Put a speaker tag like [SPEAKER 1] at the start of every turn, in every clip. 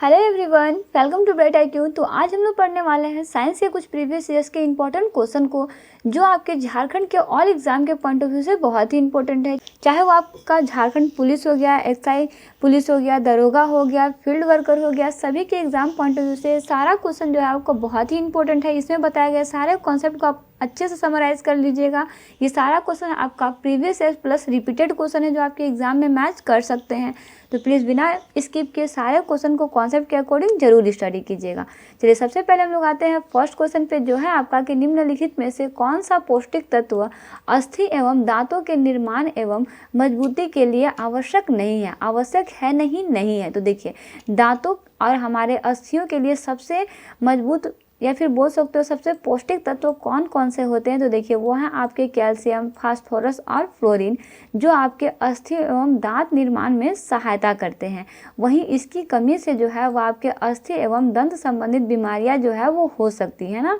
[SPEAKER 1] Hello everyone, welcome to bright IQ। तो आज हम लोग पढ़ने वाले हैं साइंस के कुछ प्रीवियस ईयर्स के इंपॉर्टेंट क्वेश्चन को, जो आपके झारखंड के ऑल एग्जाम के पॉइंट ऑफ व्यू से बहुत ही इंपॉर्टेंट है। चाहे वो आपका झारखंड पुलिस हो गया, एक्साइज पुलिस हो गया, दरोगा हो गया, फील्ड वर्कर हो गया, सभी के एग्जाम पॉइंट ऑफ व्यू से सारा क्वेश्चन जो है आपको बहुत ही इंपॉर्टेंट है। इसमें बताया गया सारे कॉन्सेप्ट को आप अच्छे से समराइज कर लीजिएगा। ये सारा क्वेश्चन आपका previous year plus repeated question है, जो आपके एग्जाम में मैच कर सकते हैं। तो प्लीज़ बिना स्किप किए सारे क्वेश्चन को कॉन्सेप्ट के अकॉर्डिंग जरूर स्टडी कीजिएगा। चलिए सबसे पहले हम लोग आते हैं फर्स्ट क्वेश्चन पे, जो है आपका कि निम्नलिखित में से कौन सा पौष्टिक तत्व अस्थि एवं दांतों के निर्माण एवं मजबूती के लिए आवश्यक नहीं है। आवश्यक है नहीं है। तो देखिए, दांतों और हमारे अस्थियों के लिए सबसे मजबूत या फिर बोल सकते हो सबसे पौष्टिक तत्व कौन कौन से होते हैं। तो देखिए, वो हैं आपके कैल्शियम, फास्फोरस और फ्लोरीन, जो आपके अस्थि एवं दांत निर्माण में सहायता करते हैं। वहीं इसकी कमी से जो है वो आपके अस्थि एवं दंत संबंधित बीमारियां जो है वो हो सकती है ना।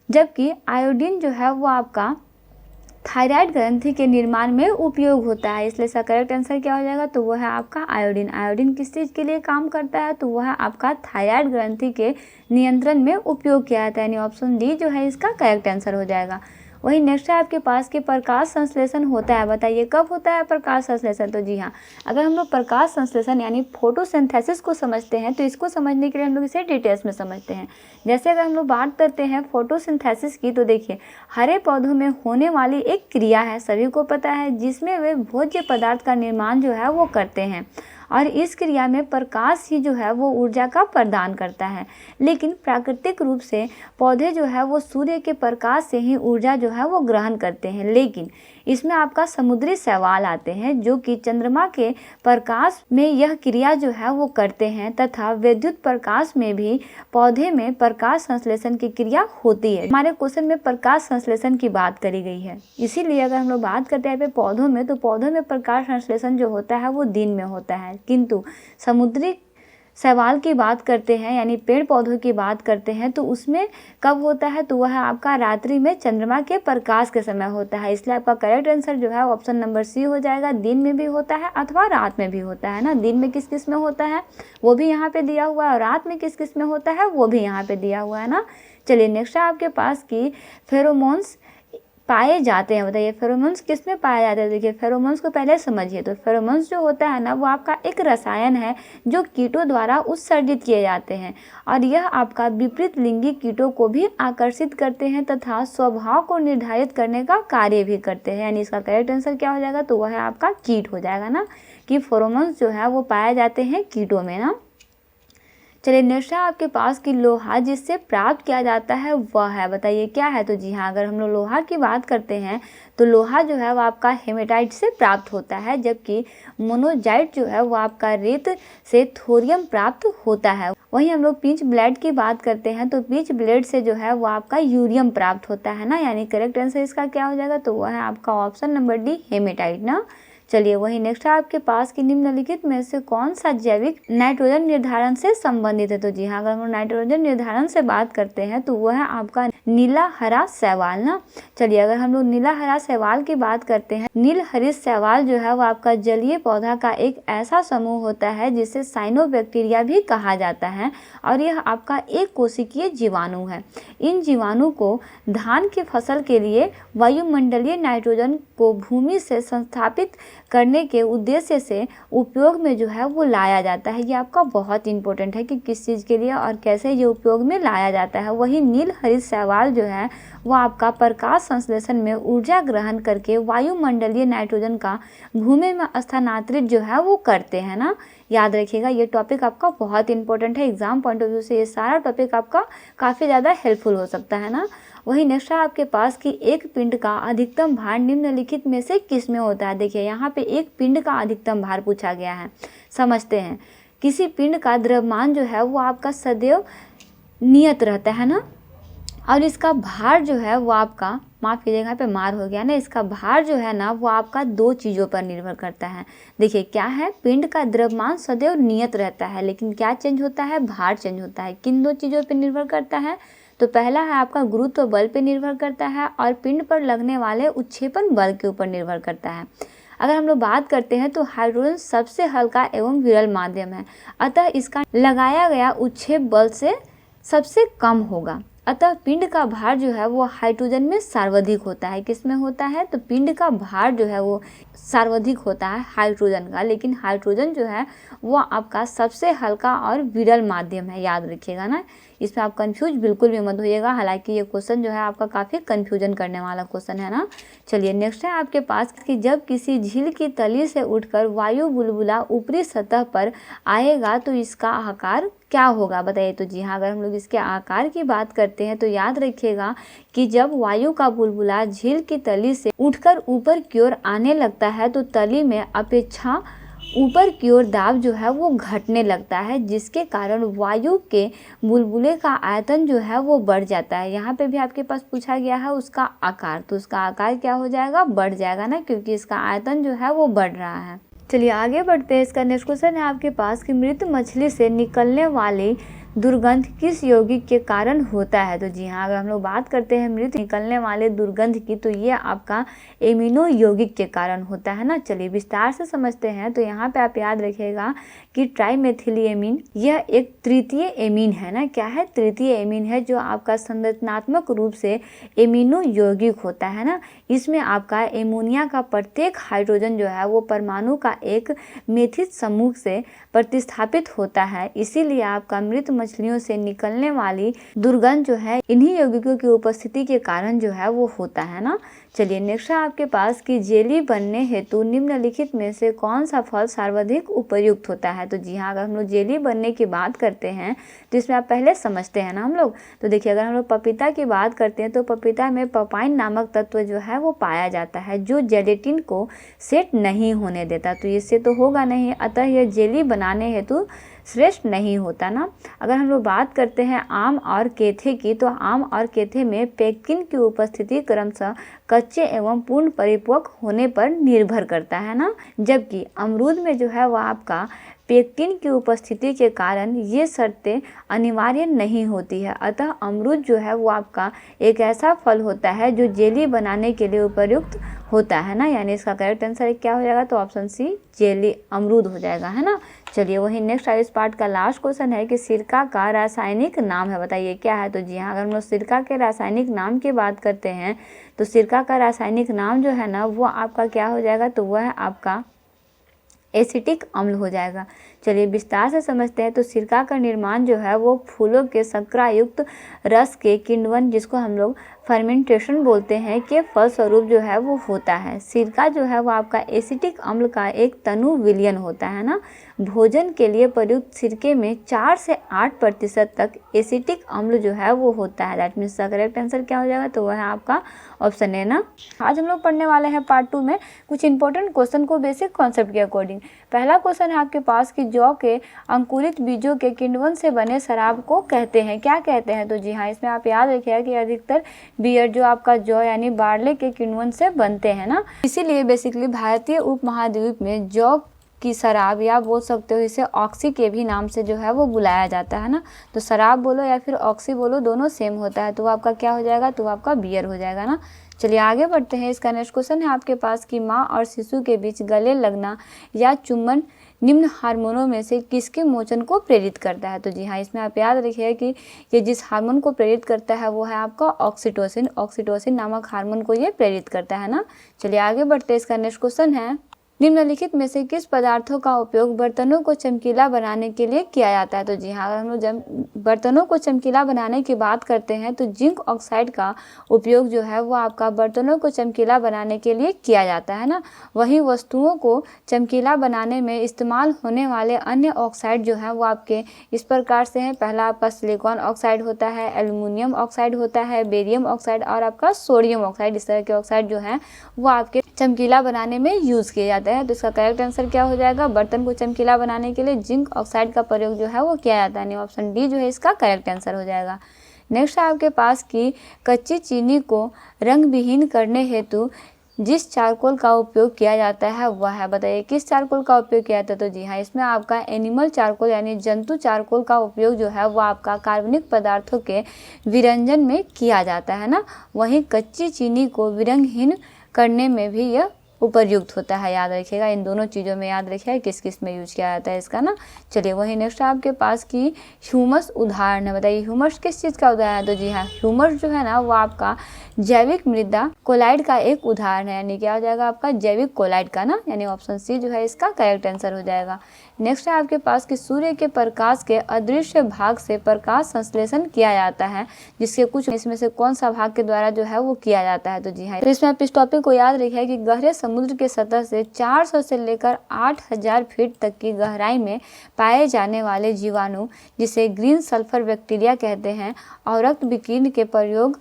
[SPEAKER 1] जबकि आयोडीन जो है वो आपका थायराइड ग्रंथि के निर्माण में उपयोग होता है। इसलिए इसका करेक्ट आंसर क्या हो जाएगा, तो वो है आपका आयोडीन। आयोडीन किस चीज़ के लिए काम करता है, तो वो है आपका थायराइड ग्रंथि के नियंत्रण में उपयोग किया जाता है। यानी ऑप्शन डी जो है इसका करेक्ट आंसर हो जाएगा। वही नेक्स्ट है आपके पास कि प्रकाश संश्लेषण होता है। बताइए कब होता है प्रकाश संश्लेषण। तो जी हाँ, अगर हम लोग प्रकाश संश्लेषण यानी फोटोसिंथेसिस को समझते हैं, तो इसको समझने के लिए हम लोग इसे डिटेल्स में समझते हैं। जैसे अगर हम लोग बात करते हैं फोटोसिंथेसिस की, तो देखिए हरे पौधों में होने वाली एक क्रिया है, सभी को पता है, जिसमें वे भोज्य पदार्थ का निर्माण जो है वो करते हैं। और इस क्रिया में प्रकाश ही जो है वो ऊर्जा का प्रदान करता है। लेकिन प्राकृतिक रूप से पौधे जो है वो सूर्य के प्रकाश से ही ऊर्जा जो है वो ग्रहण करते हैं। लेकिन इसमें आपका समुद्री शैवाल आते हैं, जो कि चंद्रमा के प्रकाश में यह क्रिया जो है वो करते हैं, तथा विद्युत प्रकाश में भी पौधे में प्रकाश संश्लेषण की क्रिया होती है। हमारे क्वेश्चन में प्रकाश संश्लेषण की बात करी गई है, इसीलिए अगर हम लोग बात करते हैं पौधों में, तो पौधों में प्रकाश संश्लेषण जो होता है वो दिन में होता है। किंतु समुद्री शैवाल की बात करते हैं, यानी पेड़ पौधों की बात करते हैं, तो उसमें कब होता है, तो वह आपका रात्रि में चंद्रमा के प्रकाश के समय होता है। इसलिए आपका करेक्ट आंसर जो है ऑप्शन नंबर सी हो जाएगा। दिन में भी होता है अथवा रात में भी होता है ना। दिन में किस किस में होता है वो भी यहाँ पे दिया हुआ है, और रात में किस किस में होता है वो भी यहाँ पे दिया हुआ है ना। चलिए नेक्स्ट है आपके पास कि फेरोमोन्स पाए जाते हैं। बताइए फेरोमोन्स किस में पाए जाते हैं। देखिए फेरोमोन्स को पहले समझिए। तो फेरोमोन्स जो होता है ना, वो आपका एक रसायन है जो कीटों द्वारा उत्सर्जित किए जाते हैं, और यह आपका विपरीत लिंगी कीटों को भी आकर्षित करते हैं तथा स्वभाव को निर्धारित करने का कार्य भी करते हैं। यानी इसका करेक्ट आंसर क्या हो जाएगा, तो वह है आपका कीट हो जाएगा ना, कि फेरोमोन्स जो है वो पाए जाते हैं कीटों में ना। चलिए नेक्स्ट है आपके पास कि लोहा जिससे प्राप्त किया जाता है वह है। बताइए क्या है। तो जी हाँ, अगर हम लोग लोहा की बात करते हैं, तो लोहा जो है वो आपका हेमेटाइट से प्राप्त होता है, जबकि मोनोजाइट जो है वो आपका रेत से थोरियम प्राप्त होता है। वहीं हम लोग पिंच ब्लेड की बात करते हैं, तो पिंच ब्लेड से जो है वो आपका यूरियम प्राप्त होता है ना। यानी करेक्ट आंसर इसका क्या हो जाएगा, तो वह है आपका ऑप्शन नंबर डी हेमेटाइट ना। चलिए वही नेक्स्ट है आपके पास कि निम्नलिखित में से कौन सा जैविक नाइट्रोजन निर्धारण से संबंधित है। तो जी हाँ, अगर हम नाइट्रोजन निर्धारण से बात करते हैं, तो वह है आपका नीला हरा शैवाल ना। चलिए अगर हम लोग नीला हरा शैवाल की बात करते हैं, नील हरित शैवाल जो है वो आपका जलीय पौधा का एक ऐसा समूह होता है जिसे साइनोबैक्टीरिया भी कहा जाता है, और यह आपका एक कोशिकीय जीवाणु है। इन जीवाणु को धान की फसल के लिए वायुमंडलीय नाइट्रोजन को भूमि से संस्थापित करने के उद्देश्य से उपयोग में जो है वो लाया जाता है। ये आपका बहुत इंपॉर्टेंट है कि किस चीज़ के लिए और कैसे ये उपयोग में लाया जाता है। वही नील हरित शैवाल जो है वो आपका प्रकाश संश्लेषण में ऊर्जा ग्रहण करके वायुमंडलीय नाइट्रोजन का भूमि में स्थानांतरित जो है वो करते हैं ना। याद रखिएगा, ये टॉपिक आपका बहुत इंपॉर्टेंट है। एग्जाम पॉइंट ऑफ व्यू से ये सारा टॉपिक आपका काफ़ी ज़्यादा हेल्पफुल हो सकता है ना। वही नेक्स्ट है आपके पास कि एक पिंड का अधिकतम भार निम्नलिखित में से किस में होता है। देखिए यहाँ पे एक पिंड का अधिकतम भार पूछा गया है, समझते हैं। किसी पिंड का द्रव्यमान जो है वो आपका सदैव नियत रहता है ना, और इसका भार जो है वो आपका, माफ़ कीजिएगा यहाँ पे मार हो गया ना, इसका भार जो है ना वो आपका दो चीज़ों पर निर्भर करता है। देखिए क्या है, पिंड का द्रव्यमान सदैव नियत रहता है, लेकिन क्या चेंज होता है, भार चेंज होता है। किन दो चीज़ों पर निर्भर करता है, तो पहला है आपका गुरुत्व बल पे निर्भर करता है, और पिंड पर लगने वाले उत्क्षेपण बल के ऊपर निर्भर करता है। अगर हम लोग बात करते हैं तो हाइड्रोजन सबसे हल्का एवं विरल माध्यम है, अतः इसका लगाया गया उच्छेद बल से सबसे कम होगा। अतः पिंड का भार जो है वो हाइड्रोजन में सर्वाधिक होता है। किस में होता है? तो पिंड का भार जो है वो सर्वाधिक होता है हाइड्रोजन का, लेकिन हाइड्रोजन जो है वो आपका सबसे हल्का और विरल माध्यम है, याद रखिएगा ना। इसमें आप कंफ्यूज बिल्कुल भी मत होइएगा, हालांकि ये क्वेश्चन जो है आपका काफ़ी कंफ्यूजन करने वाला क्वेश्चन है ना। चलिए नेक्स्ट है आपके पास कि जब किसी झील की तली से उठकर वायु बुलबुला ऊपरी सतह पर आएगा तो इसका आकार क्या होगा, बताइए। तो जी हाँ, अगर हम लोग इसके आकार की बात करते हैं तो याद रखिएगा कि जब वायु का बुलबुला झील की तली से उठकर ऊपर की ओर आने लगता है तो तली में अपेक्षा ऊपर की ओर दाब जो है वो घटने लगता है, जिसके कारण वायु के बुलबुले का आयतन जो है वो बढ़ जाता है। यहाँ पे भी आपके पास पूछा गया है उसका आकार, तो उसका आकार क्या हो जाएगा? बढ़ जाएगा ना, क्योंकि इसका आयतन जो है वो बढ़ रहा है। चलिए आगे बढ़ते हैं। इसका नेक्स्ट क्वेश्चन है आपके पास कि मृत मछली से निकलने वाली दुर्गंध किस यौगिक के कारण होता है। तो जी हाँ, अगर हम लोग बात करते हैं मृत निकलने वाले दुर्गंध की, तो ये आपका एमिनो यौगिक के कारण होता है ना। चलिए विस्तार से समझते हैं। तो यहाँ पे आप याद रखिएगा कि ट्राइमेथिलिएमीन यह एक तृतीय एमीन है ना। क्या है? तृतीय एमीन है, जो आपका संरचनात्मक रूप से एमिनो यौगिक होता है ना। इसमें आपका एमोनिया का प्रत्येक हाइड्रोजन जो है वो परमाणु का एक मेथित समूह से प्रतिस्थापित होता है। इसीलिए आपका मृत मछलियों से निकलने वाली दुर्गंध जो है इन्हीं यौगिकों की उपस्थिति के कारण जो है वो होता है ना। चलिए नेक्स्ट है आपके पास कि जेली बनने हेतु निम्नलिखित में से कौन सा फल सर्वाधिक उपयुक्त होता है। तो जी हाँ, अगर हम लोग जेली बनने की बात करते हैं तो इसमें आप पहले समझते हैं ना हम लोग। तो देखिए, अगर हम लोग पपीता की बात करते हैं तो पपीता में पपाइन नामक तत्व जो है वो पाया जाता है, जो जेलेटिन को सेट नहीं होने देता। तो इससे तो होगा नहीं, अतः यह जेली बनाने हेतु श्रेष्ठ नहीं होता ना। अगर हम लोग बात करते हैं आम और केथे की, तो आम और केथे में पेक्टिन की उपस्थिति क्रमशः कच्चे एवं पूर्ण परिपक्व होने पर निर्भर करता है ना। जबकि अमरूद में जो है वह आपका पेक्टिन की उपस्थिति के कारण ये शर्तें अनिवार्य नहीं होती है। अतः अमरूद जो है वो आपका एक ऐसा फल होता है जो जेली बनाने के लिए उपयुक्त होता है ना। यानी इसका करेक्ट आंसर क्या हो जाएगा? तो ऑप्शन सी जेली अमरूद हो जाएगा, है ना। चलिए वही नेक्स्ट इस पार्ट का लास्ट क्वेश्चन है कि सिरका का रासायनिक नाम है, बताइए क्या है। तो जी हाँ, अगर हम लोग सिरका के रासायनिक नाम की बात करते हैं तो सिरका का रासायनिक नाम जो है ना वो आपका क्या हो जाएगा? तो वह है आपका एसिटिक अम्ल हो जाएगा। चलिए विस्तार से समझते हैं। तो सिरका का निर्माण जो है वो फूलों के शर्करायुक्त रस के किण्वन, जिसको हम लोग फर्मेंटेशन बोलते हैं, के फलस्वरूप जो है वो होता है। सिरका जो है वो आपका एसिटिक अम्ल का एक तनु विलयन होता है ना। भोजन के लिए प्रयुक्त सिरके में 4 से 8% तक एसिटिक अम्ल जो है वो होता है। दैट मीन्स का करेक्ट आंसर क्या हो जाएगा? तो वह है आपका ऑप्शन है ना। आज हम लोग पढ़ने वाले हैं पार्ट 2 में कुछ इंपॉर्टेंट क्वेश्चन को बेसिक कॉन्सेप्ट के अकॉर्डिंग। पहला क्वेश्चन है आपके पास कि जौ के अंकुरित बीजों के किण्वन से बने शराब को कहते हैं, क्या कहते हैं। तो जी हाँ, इसमें आप याद रखिएगा कि अधिकतर बियर जो आपका जौ यानी बार्ले के किण्वन से बनते हैं ना। इसीलिए बेसिकली भारतीय उपमहाद्वीप में जौ की शराब, या बोल सकते हो इसे ऑक्सी के भी नाम से जो है वो बुलाया जाता है ना। तो शराब बोलो या फिर ऑक्सी बोलो, दोनों सेम होता है। तो वो आपका क्या हो जाएगा? तो आपका बियर हो जाएगा ना। चलिए आगे बढ़ते हैं। इसका नेक्स्ट क्वेश्चन है आपके पास कि माँ और शिशु के बीच गले लगना या चुम्बन निम्न हार्मोनों में से किसके मोचन को प्रेरित करता है। तो जी हाँ, इसमें आप याद रखिए कि ये जिस हार्मोन को प्रेरित करता है वो है आपका ऑक्सीटोसिन। ऑक्सीटोसिन नामक हार्मोन को ये प्रेरित करता है ना। चलिए आगे बढ़ते हैं। इसका नेक्स्ट क्वेश्चन है निम्नलिखित में से किस पदार्थों का उपयोग बर्तनों को चमकीला बनाने के लिए किया जाता है। तो जी हाँ, अगर हम लोग बर्तनों को चमकीला बनाने की बात करते हैं तो जिंक ऑक्साइड का उपयोग जो है वो आपका बर्तनों को चमकीला बनाने के लिए किया जाता है ना। वहीं वस्तुओं को चमकीला बनाने में इस्तेमाल होने वाले अन्य ऑक्साइड जो है वो आपके इस प्रकार से हैं। पहला आपका सिलिकॉन ऑक्साइड होता है, एल्युमिनियम ऑक्साइड होता है, बेरियम ऑक्साइड और आपका सोडियम ऑक्साइड। इस तरह के ऑक्साइड जो है वो आपके चमकीला बनाने में यूज किए जाते हैं। तो इसका करेक्ट आंसर क्या हो जाएगा? बर्तन को चमकीला बनाने के लिए जिंक ऑक्साइड का प्रयोग जो है वो किया जाता है। ऑप्शन डी जो है इसका करेक्ट आंसर हो जाएगा। नेक्स्ट है आपके पास कि कच्ची चीनी को रंग विहीन करने हेतु जिस चारकोल का उपयोग किया जाता है वह है, बताइए किस चारकोल का उपयोग किया जाता है। तो जी हाँ, इसमें आपका एनिमल चारकोल यानी जंतु चारकोल का उपयोग जो है वो आपका कार्बनिक पदार्थों के विरंजन में किया जाता है ना। वहीं कच्ची चीनी को विरंगहीन करने में भी यह उपयुक्त होता है, याद रखिएगा। इन दोनों चीज़ों में याद रखिएगा किस किस में यूज किया जाता है इसका ना। चलिए वही नेक्स्ट आपके पास की ह्यूमस उदाहरण है। बताइए ह्यूमस किस चीज़ का उदाहरण है? तो जी हाँ, ह्यूमस जो है ना वो आपका जैविक मृदा कोलाइड का एक उदाहरण है, यानी क्या हो जाएगा आपका जैविक कोलाइड का ना, यानी ऑप्शन सी जो है इसका करेक्ट आंसर हो जाएगा। नेक्स्ट है आपके पास कि सूर्य के प्रकाश के अदृश्य भाग से प्रकाश संश्लेषण किया जाता है, जिसके कुछ इसमें से कौन सा भाग के द्वारा जो है वो किया जाता है? तो जी हाँ, तो इसमें आप इस टॉपिक को याद रखिए कि गहरे समुद्र के सतह से 400 से लेकर 8000 फीट तक की गहराई में पाए जाने वाले जीवाणु, जिसे ग्रीन सल्फर बैक्टीरिया कहते हैं, और रक्त विकिरण के प्रयोग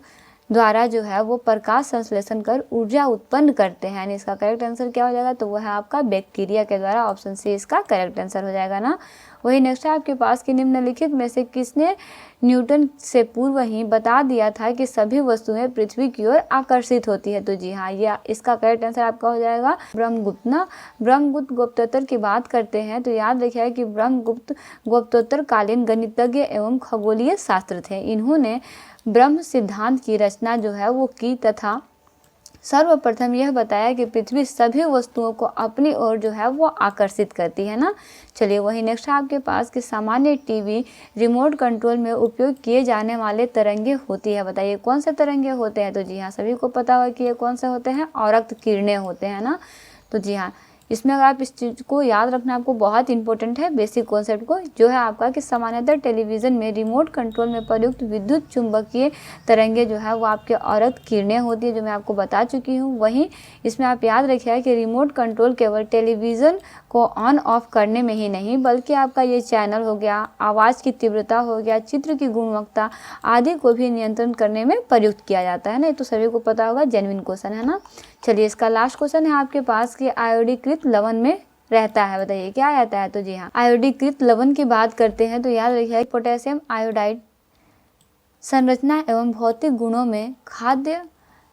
[SPEAKER 1] द्वारा जो है वो प्रकाश संश्लेषण कर ऊर्जा उत्पन्न करते हैं, यानी इसका करेक्ट आंसर क्या हो जाएगा? तो वह है आपका बैक्टीरिया के द्वारा, ऑप्शन सी इसका करेक्ट आंसर हो जाएगा ना। वही नेक्स्ट है आपके पास कि निम्नलिखित में से किसने न्यूटन से पूर्व ही बता दिया था कि सभी वस्तुएं पृथ्वी की ओर आकर्षित होती है? तो जी हाँ, ये इसका करेक्ट आंसर आपका हो जाएगा ब्रह्मगुप्त ना। ब्रह्मगुप्त गुप्तोत्तर की बात करते हैं तो याद रखिएगा कि ब्रह्मगुप्त गुप्तोत्तर कालीन गणितज्ञ एवं खगोलीय शास्त्र थे। इन्होंने ब्रह्म सिद्धांत की रचना जो है वो की तथा सर्वप्रथम यह बताया कि पृथ्वी सभी वस्तुओं को अपनी ओर जो है वो आकर्षित करती है ना। चलिए वही नेक्स्ट आपके पास कि सामान्य टीवी रिमोट कंट्रोल में उपयोग किए जाने वाले तरंगे होती है। बताइए कौन से तरंगे होते हैं? तो जी हाँ, सभी को पता होगा कि ये कौन से होते हैं, औरक्त किरणें होते हैं ना। तो जी हाँ, इसमें अगर आप इस चीज़ को याद रखना आपको बहुत इंपॉर्टेंट है, बेसिक कॉन्सेप्ट को, जो है आपका कि सामान्यतः टेलीविज़न में रिमोट कंट्रोल में प्रयुक्त विद्युत चुंबकीय तरंगे जो है वो आपके औरत किरणें होती है, जो मैं आपको बता चुकी हूँ। वहीं इसमें आप याद रखिएगा कि रिमोट कंट्रोल केवल टेलीविज़न को ऑन ऑफ करने में ही नहीं, बल्कि आपका ये चैनल हो गया, आवाज़ की तीव्रता हो गया, चित्र की गुणवत्ता आदि को भी नियंत्रण करने में प्रयुक्त किया जाता है ना। ये तो सभी को पता होगा, जेन्युइन क्वेश्चन है ना। चलिए इसका लास्ट क्वेश्चन है आपके पास कि आयोडीकृत लवण में रहता है, बताइए क्या रहता है? तो जी हाँ, आयोडीकृत लवण की बात करते हैं तो याद रखिए पोटेशियम आयोडाइड संरचना एवं भौतिक गुणों में खाद्य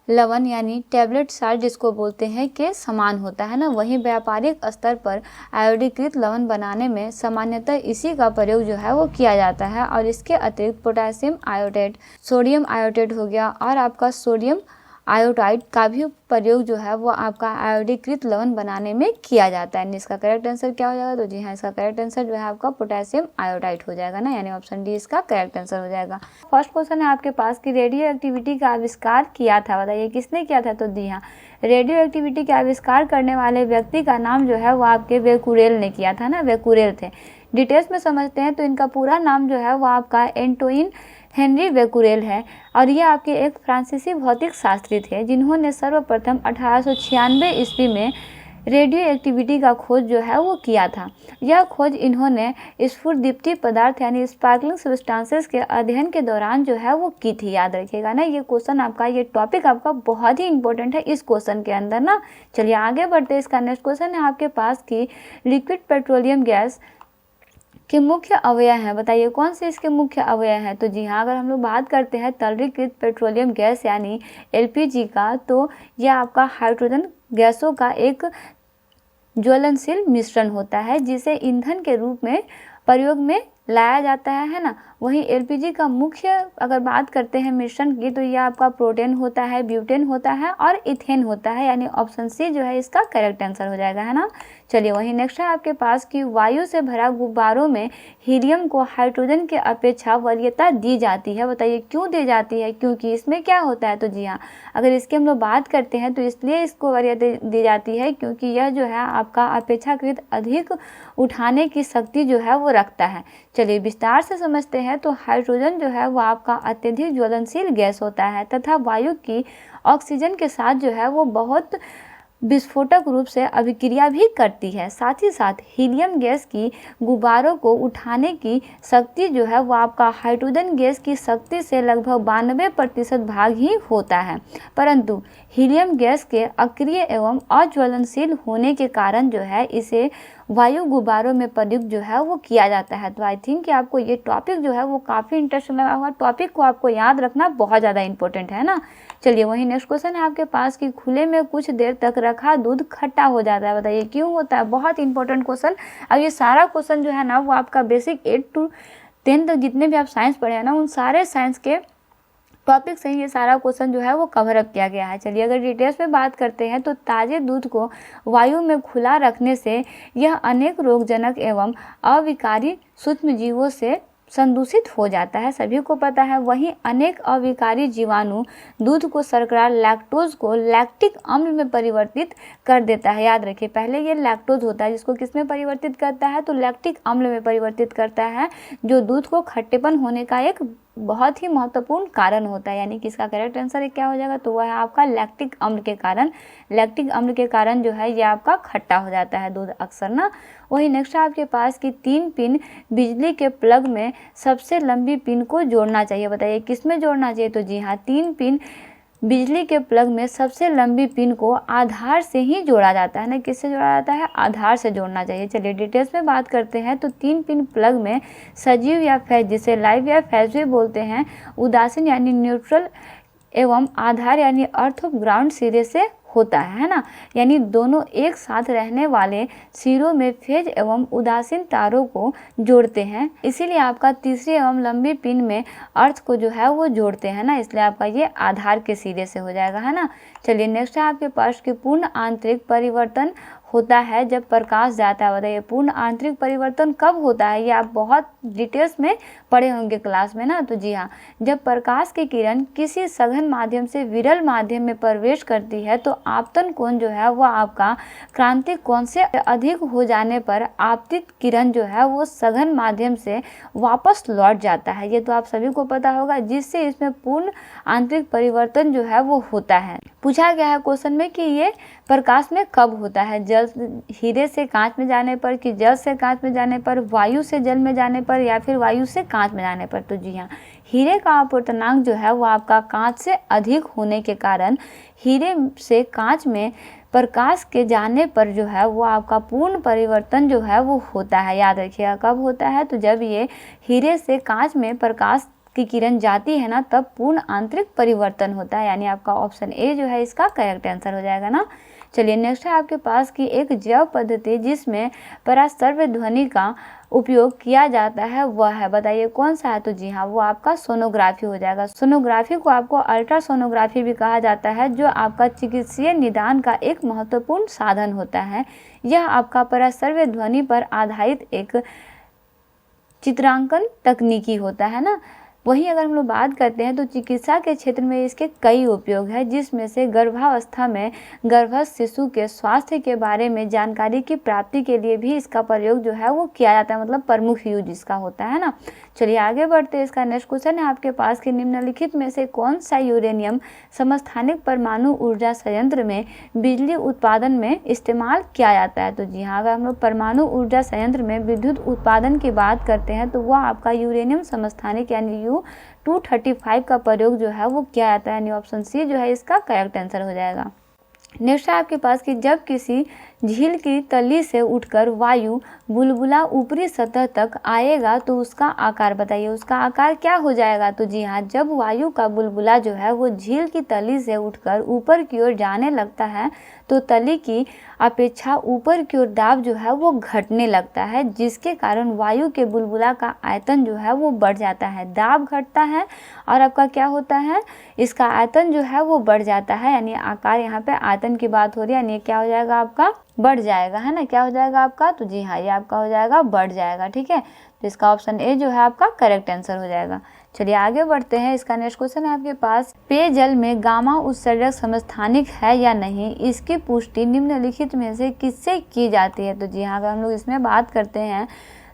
[SPEAKER 1] लवण यानी टैबलेट साल्ट जिसको बोलते हैं के समान होता है ना। वहीं व्यापारिक स्तर पर आयोडीकृत लवण बनाने में सामान्यतः इसी का प्रयोग जो है वो किया जाता है, और इसके अतिरिक्त पोटेशियम आयोडेट, सोडियम आयोडेट हो गया, और आपका सोडियम आयोडाइड का भी प्रयोग जो है वो आपका आयोडीकृत लवण बनाने में किया जाता है। इसका करेक्ट आंसर क्या हो जाएगा? तो जी हाँ, इसका करेक्ट आंसर जो है आपका पोटेशियम आयोडाइड हो जाएगा ना, यानी ऑप्शन डी इसका करेक्ट आंसर हो जाएगा। फर्स्ट क्वेश्चन है आपके पास कि रेडियो एक्टिविटी का आविष्कार किया था, बताइए किसने किया था? तो जी हाँ, रेडियो एक्टिविटी का आविष्कार करने वाले व्यक्ति का नाम जो है वो आपके बेकुरेल ने किया था ना, बेकुरेल थे। डिटेल्स में समझते हैं तो इनका पूरा नाम जो है वो आपका एंटोइन हेनरी बेकुरेल है, और ये आपके एक फ्रांसीसी भौतिक शास्त्री थे जिन्होंने सर्वप्रथम 1896 ईस्वी में रेडियो एक्टिविटी का खोज जो है वो किया था। यह खोज इन्होंने स्फुरदीप्ति पदार्थ यानी स्पार्कलिंग सब्सटेंसेस के अध्ययन के दौरान जो है वो की थी। याद रखिएगा ना, ये क्वेश्चन आपका, ये टॉपिक आपका बहुत ही इंपॉर्टेंट है इस क्वेश्चन के अंदर ना। चलिए आगे बढ़ते हैं। इसका नेक्स्ट क्वेश्चन है आपके पास कि लिक्विड पेट्रोलियम गैस के मुख्य अवयव हैं, बताइए कौन से इसके मुख्य अवयव हैं? तो जी हाँ, अगर हम लोग बात करते हैं तरलीकृत पेट्रोलियम गैस यानी एलपीजी का, तो यह आपका हाइड्रोजन गैसों का एक ज्वलनशील मिश्रण होता है जिसे ईंधन के रूप में प्रयोग में लाया जाता है ना। वहीं एलपीजी का मुख्य अगर बात करते हैं मिश्रण की, तो यह आपका प्रोटेन होता है, ब्यूटेन होता है और इथेन होता है, यानी ऑप्शन सी जो है इसका करेक्ट आंसर हो जाएगा, है ना। चलिए वहीं नेक्स्ट है आपके पास कि वायु से भरा गुब्बारों में हीलियम को हाइड्रोजन के अपेक्षा वरीयता दी जाती है, बताइए क्यों दी जाती है? क्योंकि इसमें क्या होता है? तो जी हाँ, अगर इसकी हम लोग बात करते हैं तो इसलिए इसको वरीयता दी जाती है क्योंकि यह जो है आपका अपेक्षाकृत अधिक उठाने की शक्ति जो है वो रखता है। चलिए विस्तार से समझते हैं। तो हाइड्रोजन जो है वो आपका अत्यधिक ज्वलनशील गैस होता है तथा वायु की ऑक्सीजन के साथ जो है वो बहुत विस्फोटक रूप से अभिक्रिया भी करती है। साथ ही साथ हीलियम गैस की गुब्बारों को उठाने की शक्ति जो है वो आपका हाइड्रोजन गैस की शक्ति से लगभग 92% भाग ही होता है, परंतु हीलियम गैस के अक्रिय एवं अज्वलनशील होने के कारण जो है इसे वायु गुब्बारों में प्रयुक्त जो है वो किया जाता है। तो आई थिंक कि आपको ये टॉपिक जो है वो काफ़ी इंटरेस्टिंग लगा होगा। टॉपिक को आपको याद रखना बहुत ज़्यादा इंपॉर्टेंट है ना। चलिए वही नेक्स्ट क्वेश्चन है आपके पास कि खुले में कुछ देर तक रखा दूध खट्टा हो जाता है, बताइए क्यों होता है? बहुत इंपॉर्टेंट क्वेश्चन। अब ये सारा क्वेश्चन जो है ना वो आपका बेसिक 8 to 10 तक जितने भी आप साइंस पढ़े हैं ना उन सारे साइंस के टॉपिक से ही ये सारा क्वेश्चन जो है वो कवर अप किया गया है। चलिए अगर डिटेल्स में बात करते हैं तो ताज़े दूध को वायु में खुला रखने से यह अनेक रोगजनक एवं अविकारी सूक्ष्म जीवों से संदूषित हो जाता है, सभी को पता है। वहीं अनेक अविकारी जीवाणु दूध को शर्करा लैक्टोज को लैक्टिक अम्ल में परिवर्तित कर देता है। याद रखिए, पहले ये लैक्टोज होता है जिसको किस में परिवर्तित करता है, तो लैक्टिक अम्ल में परिवर्तित करता है, जो दूध को खट्टेपन होने का एक बहुत ही महत्वपूर्ण कारण होता है। यानी कि इसका करेक्ट आंसर क्या हो जाएगा, तो वह है आपका लैक्टिक अम्ल के कारण। लैक्टिक अम्ल के कारण जो है ये आपका खट्टा हो जाता है दूध अक्सर ना। वही नेक्स्ट आपके पास कि 3 पिन बिजली के प्लग में सबसे लंबी पिन को जोड़ना चाहिए। बताइए किस में जोड़ना चाहिए, तो जी हाँ, 3 पिन बिजली के प्लग में सबसे लंबी पिन को आधार से ही जोड़ा जाता है ना। किससे जोड़ा जाता है, आधार से जोड़ना चाहिए। चलिए डिटेल्स में बात करते हैं तो 3 पिन प्लग में सजीव या फैज, जिसे लाइव या फैज भी बोलते हैं, उदासीन यानी न्यूट्रल एवं आधार यानी अर्थ ऑफ ग्राउंड सिरे से होता है ना। यानी दोनों एक साथ रहने वाले सिरों में फेज एवं उदासीन तारों को जोड़ते हैं, इसीलिए आपका तीसरी एवं लंबी पिन में अर्थ को जो है वो जोड़ते हैं ना, इसलिए आपका ये आधार के सिरे से हो जाएगा, है ना। चलिए नेक्स्ट है आपके पास कि पूर्ण आंतरिक परिवर्तन होता है जब प्रकाश जाता है। बताइए पूर्ण आंतरिक परिवर्तन कब होता है, ये आप बहुत डिटेल्स में पढ़े होंगे क्लास में ना। तो जी हाँ, जब प्रकाश की किरण किसी सघन माध्यम से विरल माध्यम में प्रवेश करती है तो आपतन कोण जो है वह आपका क्रांतिक कोण से अधिक हो जाने पर आपतित किरण जो है वो सघन माध्यम से वापस लौट जाता है। ये तो आप सभी को पता होगा, जिससे इसमें पूर्ण आंतरिक परिवर्तन जो है वो होता है। पूछा गया है क्वेश्चन में कि ये प्रकाश में कब होता है, जल हीरे से कांच में जाने पर, कि जल से कांच में जाने पर, वायु से जल में जाने पर, या फिर वायु से कांच में जाने पर। तो जी हाँ, हीरे का अपवर्तनांक जो है वो आपका कांच से अधिक होने के कारण हीरे से कांच में प्रकाश के जाने पर जो है वो आपका पूर्ण परिवर्तन जो है वो होता है। याद रखिएगा कब होता है, तो जब ये हीरे से कांच में प्रकाश की किरण जाती है ना, तब पूर्ण आंतरिक परिवर्तन होता है। यानी आपका ऑप्शन ए जो है इसका करेक्ट आंसर हो जाएगा ना। चलिए नेक्स्ट है आपके पास कि एक जैव पद्धति जिसमें पराश्रव्य ध्वनि का उपयोग किया जाता है वह है, बताइए कौन सा है, तो जी हाँ, वो आपका सोनोग्राफी हो जाएगा। सोनोग्राफी को आपको अल्ट्रासोनोग्राफी भी कहा जाता है, जो आपका चिकित्सीय निदान का एक महत्वपूर्ण साधन होता है। यह आपका पराश्रव्य ध्वनि पर आधारित एक चित्रांकन तकनीकी होता है ना। वहीं अगर हम लोग बात करते हैं तो चिकित्सा के क्षेत्र में इसके कई उपयोग है, जिसमें से गर्भावस्था में गर्भस्थ शिशु के स्वास्थ्य के बारे में जानकारी की प्राप्ति के लिए भी इसका प्रयोग जो है वो किया जाता है, मतलब प्रमुख यूज इसका होता है ना। चलिए आगे बढ़ते हैं। इसका नेक्स्ट क्वेश्चन है आपके पास कि निम्नलिखित में से कौन सा यूरेनियम समस्थानिक परमाणु ऊर्जा संयंत्र में बिजली उत्पादन में इस्तेमाल किया जाता है। तो जी हाँ, अगर हम लोग परमाणु ऊर्जा संयंत्र में विद्युत उत्पादन की बात करते हैं तो वह आपका यूरेनियम समस्थानिक यानी U-235 का प्रयोग जो है वो किया जाता है। यानी ऑप्शन सी जो है इसका करेक्ट आंसर हो जाएगा। नेक्स्ट है आपके पास कि जब किसी झील की तली से उठकर वायु बुलबुला ऊपरी सतह तक आएगा तो उसका आकार बताइए, उसका आकार क्या हो जाएगा। तो जी हाँ, जब वायु का बुलबुला जो है वो झील की तली से उठकर ऊपर की ओर जाने लगता है तो तली की अपेक्षा ऊपर की ओर दाब जो है वो घटने लगता है, जिसके कारण वायु के बुलबुला का आयतन जो है वो बढ़ जाता है। दाब घटता है और आपका क्या होता है, इसका आयतन जो है वो बढ़ जाता है। यानी आकार, यहाँ पे आयतन की बात हो रही है, यानी क्या हो जाएगा आपका बढ़ जाएगा, है ना। क्या हो जाएगा आपका, तो जी हाँ, ये आपका हो जाएगा बढ़ जाएगा। ठीक है, तो इसका ऑप्शन ए जो है आपका करेक्ट आंसर हो जाएगा। चलिए आगे बढ़ते हैं। इसका नेक्स्ट क्वेश्चन है आपके पास, पेयजल में गामा उत्सर्जक समस्थानिक है या नहीं, इसकी पुष्टि निम्नलिखित में से किससे की जाती है। तो जी हाँ, अगर हम लोग इसमें बात करते हैं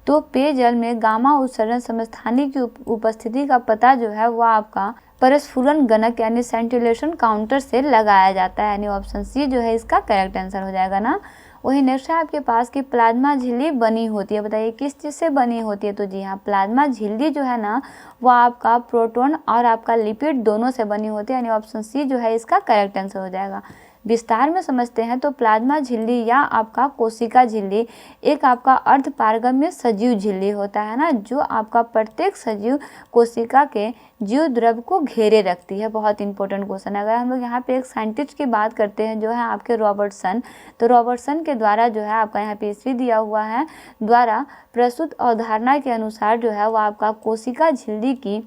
[SPEAKER 1] तो पेयजल में गामा उत्सर्जन समस्थानिक की उपस्थिति का पता जो है वो आपका परस्फुरन गणक यानी सेंटिलेशन काउंटर से लगाया जाता है। यानी ऑप्शन सी जो है इसका करेक्ट आंसर हो जाएगा ना। वही नेक्स्ट है आपके पास कि प्लाज्मा झिल्ली बनी होती है, बताइए किस चीज़ से बनी होती है। तो जी हाँ, प्लाज्मा झिल्ली जो है ना वो आपका प्रोटॉन और आपका लिपिड दोनों से बनी होती है। यानी ऑप्शन सी जो है इसका करेक्ट आंसर हो जाएगा। विस्तार में समझते हैं तो प्लाज्मा झिल्ली या आपका कोशिका झिल्ली एक आपका अर्धपारगम्य सजीव झिल्ली होता है ना, जो आपका प्रत्येक सजीव कोशिका के जीव द्रव को घेरे रखती है। बहुत इंपॉर्टेंट क्वेश्चन है। अगर हम लोग यहाँ पे एक साइंटिस्ट की बात करते हैं जो है आपके रॉबर्टसन, तो रॉबर्टसन के द्वारा जो है आपका यहाँ पे ईस्वी दिया हुआ है, द्वारा प्रस्तुत अवधारणा के अनुसार जो है वो आपका कोशिका झिल्ली की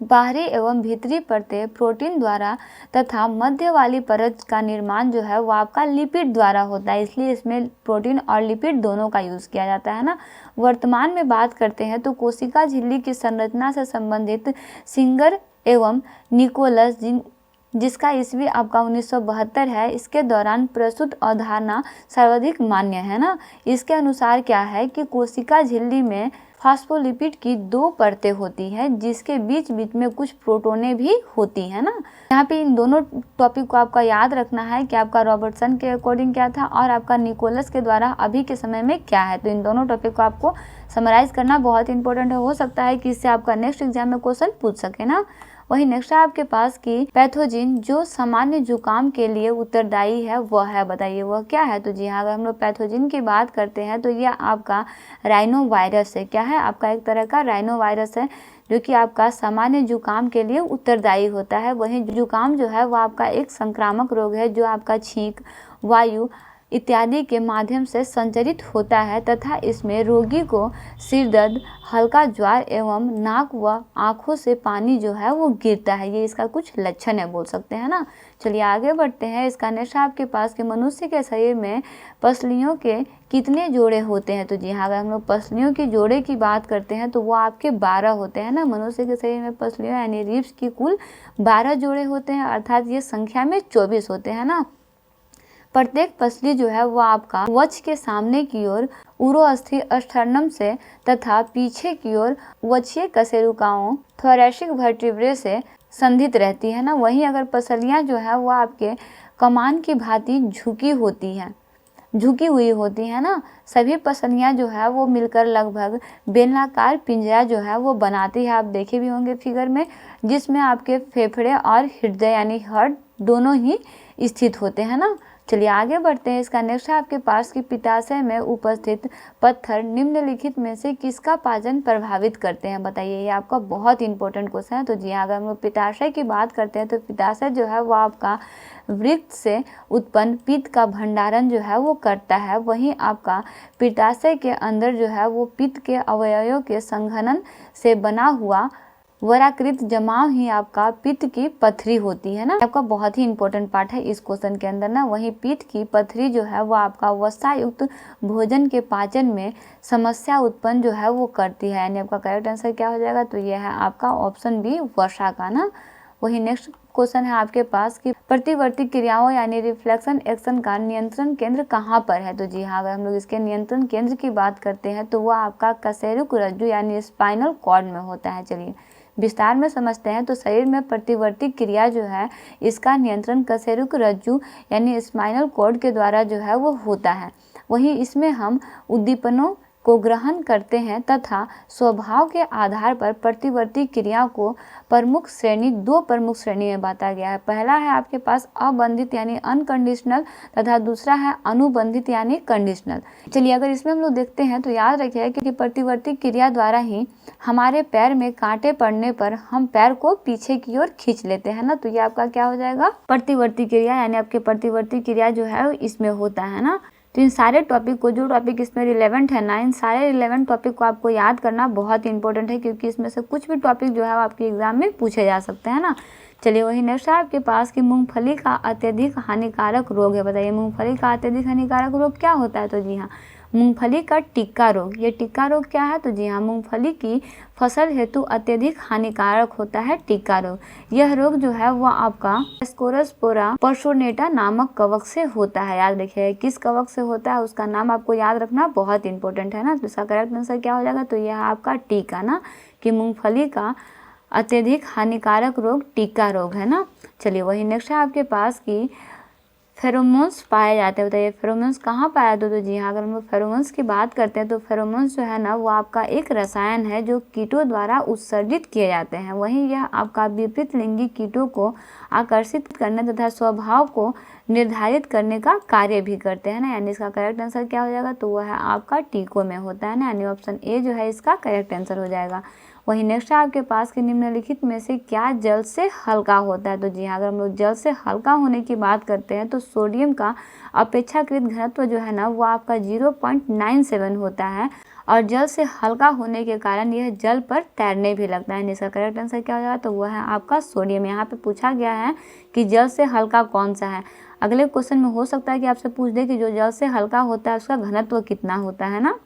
[SPEAKER 1] बाहरी एवं भीतरी परतें प्रोटीन द्वारा तथा मध्य वाली परत का निर्माण जो है वो आपका लिपिड द्वारा होता है, इसलिए इसमें प्रोटीन और लिपिड दोनों का यूज किया जाता है ना। वर्तमान में बात करते हैं तो कोशिका झिल्ली की संरचना से संबंधित सिंगर एवं निकोलस जिसका ईस्वी आपका 1972 है, इसके दौरान प्रस्तुत अवधारणा सर्वाधिक मान्य है ना। इसके अनुसार क्या है कि कोशिका झिल्ली में फास्फोलिपिड की 2 परतें होती हैं जिसके बीच बीच में कुछ प्रोटोनें भी होती हैं ना। यहाँ पे इन दोनों टॉपिक को आपका याद रखना है कि आपका रॉबर्टसन के अकॉर्डिंग क्या था और आपका निकोलस के द्वारा अभी के समय में क्या है। तो इन दोनों टॉपिक को आपको समराइज करना बहुत इंपॉर्टेंट है। हो सकता है कि इससे आपका नेक्स्ट एग्जाम में क्वेश्चन पूछ सके ना। वही नेक्स्ट है आपके पास की पैथोजिन जो सामान्य जुकाम के लिए उत्तरदायी है वह है, बताइए वह क्या है। तो जी हाँ, अगर हम लोग पैथोजिन की बात करते हैं तो यह आपका राइनो वायरस है। क्या है, आपका एक तरह का राइनो वायरस है जो कि आपका सामान्य जुकाम के लिए उत्तरदायी होता है। वहीं जुकाम जो है वह आपका एक संक्रामक रोग है जो आपका छींक, वायु इत्यादि के माध्यम से संचरित होता है तथा इसमें रोगी को सिर दर्द, हल्का ज्वर एवं नाक व आँखों से पानी जो है वो गिरता है। ये इसका कुछ लक्षण है, बोल सकते हैं ना। चलिए आगे बढ़ते हैं। इसका नेक्स्ट आपके पास के मनुष्य के शरीर में पसलियों के कितने जोड़े होते हैं। तो जी हाँ, अगर हम लोग पसलियों की जोड़े की बात करते हैं तो वो आपके 12 होते हैं ना। मनुष्य के शरीर में पसलियों यानी रिब्स की कुल 12 जोड़े होते हैं, अर्थात ये संख्या में 24 होते हैं ना। प्रत्येक पसली जो है वो आपका वक्ष के सामने की ओर उरोअस्थि स्टर्नम से तथा पीछे की ओर वक्षीय कशेरुकाओं थोरैसिक वर्टिब्रे से संधित रहती है ना। वहीं अगर पसलियां जो है वो आपके कमान की भांति झुकी हुई होती है ना। सभी पसलियां जो है वो मिलकर लगभग बेलनाकार पिंजरा जो है वो बनाती है। आप देखे भी होंगे फिगर में, जिसमें आपके फेफड़े और हृदय यानी हार्ट दोनों ही स्थित होते हैं ना। चलिए आगे बढ़ते हैं। इसका नेक्स्ट है आपके पास कि पित्ताशय में उपस्थित पत्थर निम्नलिखित में से किसका पाचन प्रभावित करते हैं, बताइए। ये आपका बहुत इंपॉर्टेंट क्वेश्चन है। तो जी हाँ, अगर हम लोग पित्ताशय की बात करते हैं तो पित्ताशय जो है वो आपका वृक्क से उत्पन्न पित्त का भंडारण जो है वो करता है। वहीं आपका पित्ताशय के अंदर जो है वो पित्त के अवयवों के संघनन से बना हुआ वराकृत जमाव ही आपका पित्त की पथरी होती है ना। आपका बहुत ही इंपॉर्टेंट पार्ट है इस क्वेश्चन के अंदर ना। वही पित्त की पथरी जो है वो आपका वसा युक्त भोजन के पाचन में समस्या उत्पन्न जो है वो करती है, यानी आपका करेक्ट आंसर क्या हो जाएगा। तो यह है आपका ऑप्शन बी वसा का ना। वही नेक्स्ट क्वेश्चन है आपके पास कि प्रतिवर्ती क्रियाओं यानी रिफ्लेक्शन एक्शन का नियंत्रण केंद्र कहाँ पर है। तो जी हाँ, अगर हम लोग इसके नियंत्रण केंद्र की बात करते हैं तो वह आपका कशेरुक रज्जु यानी स्पाइनल कॉर्ड में होता है। चलिए विस्तार में समझते हैं। तो शरीर में प्रतिवर्ती क्रिया जो है इसका नियंत्रण कशेरुक रज्जु यानी स्पाइनल कॉर्ड के द्वारा जो है वो होता है। वहीं इसमें हम उद्दीपनों को ग्रहण करते हैं तथा स्वभाव के आधार पर प्रतिवर्ती क्रिया को दो प्रमुख श्रेणी में बांटा गया है। पहला है आपके पास अबंधित यानी अनकंडीशनल तथा दूसरा है अनुबंधित यानी कंडीशनल। चलिए अगर इसमें हम लोग देखते हैं तो याद रखिए कि प्रतिवर्ती क्रिया द्वारा ही हमारे पैर में कांटे पड़ने पर हम पैर को पीछे की ओर खींच लेते हैं ना। तो ये आपका क्या हो जाएगा, प्रतिवर्ती क्रिया, यानी आपके प्रतिवर्ती क्रिया जो है इसमें होता है ना। तो इन सारे टॉपिक को, जो टॉपिक इसमें रिलेवेंट है ना, इन सारे रिलेवेंट टॉपिक को आपको याद करना बहुत इंपॉर्टेंट है, क्योंकि इसमें से कुछ भी टॉपिक जो है आपके एग्जाम में पूछे जा सकते हैं ना। चलिए वही नेक्स्ट है आपके पास कि मूंगफली का अत्यधिक हानिकारक रोग है। बताइए मूंगफली का अत्यधिक हानिकारक रोग क्या होता है। तो जी हाँ, मूंगफली का टिक्का रोग। ये टिक्का रोग क्या है। तो जी हाँ, मूंगफली की फसल हेतु अत्यधिक हानिकारक होता है टिक्का रोग। यह रोग जो है वो आपका एस्कोरस्पोरा पर्सोनेटा नामक कवक से होता है। याद रखिए किस कवक से होता है, उसका नाम आपको याद रखना बहुत इंपॉर्टेंट है ना। तो इसका करेक्ट आंसर क्या हो जाएगा। तो यह आपका टिक्का ना, कि मूंगफली का अत्यधिक हानिकारक रोग टिक्का रोग है ना। चलिए वही नेक्स्ट है आपके पास कि फेरोमोन्स पाए जाते हैं। बताइए फेरोमोन्स कहाँ पाया जाते हैं। तो जी हाँ, अगर हम लोग फेरोमोन्स की बात करते हैं तो फेरोमोन्स जो है ना वो आपका एक रसायन है जो कीटों द्वारा उत्सर्जित किए जाते हैं। वहीं यह आपका विपरीत लिंगी कीटों को आकर्षित करने तथा स्वभाव को निर्धारित करने का कार्य भी करते हैं ना। यानी इसका करेक्ट आंसर क्या हो जाएगा। तो वह है आपका टीकों में होता है ना, यानी ऑप्शन ए जो है इसका करेक्ट आंसर हो जाएगा। वही नेक्स्ट है आपके पास कि निम्नलिखित में से क्या जल से हल्का होता है। तो जी हाँ, अगर हम लोग जल से हल्का होने की बात करते हैं तो सोडियम का अपेक्षाकृत घनत्व जो है ना वो आपका 0.97 होता है और जल से हल्का होने के कारण यह जल पर तैरने भी लगता है। इसका करेक्ट आंसर क्या हो जाएगा, तो वह है आपका सोडियम। यहाँ पे पूछा गया है कि जल से हल्का कौन सा है। अगले क्वेश्चन में हो सकता है कि आपसे पूछ दे कि जो जल से हल्का होता है उसका घनत्व कितना होता है ना,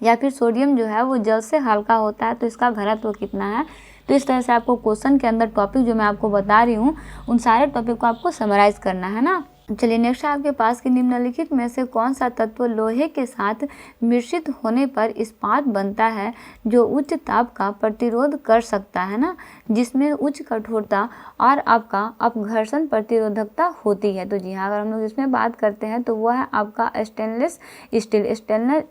[SPEAKER 1] या फिर सोडियम जो है वो जल से हल्का होता है तो इसका घनत्व कितना है। तो इस तरह से आपको क्वेश्चन के अंदर टॉपिक जो मैं आपको बता रही हूँ उन सारे टॉपिक को आपको समराइज करना है ना। चलिए नेक्स्ट है आपके पास कि निम्नलिखित में से कौन सा तत्व लोहे के साथ मिश्रित होने पर इस्पात बनता है जो उच्च ताप का प्रतिरोध कर सकता है ना, जिसमें उच्च कठोरता और आपका अपघर्षण प्रतिरोधकता होती है। तो जी हाँ, अगर हम लोग इसमें बात करते हैं तो वह है आपका स्टेनलेस स्टील।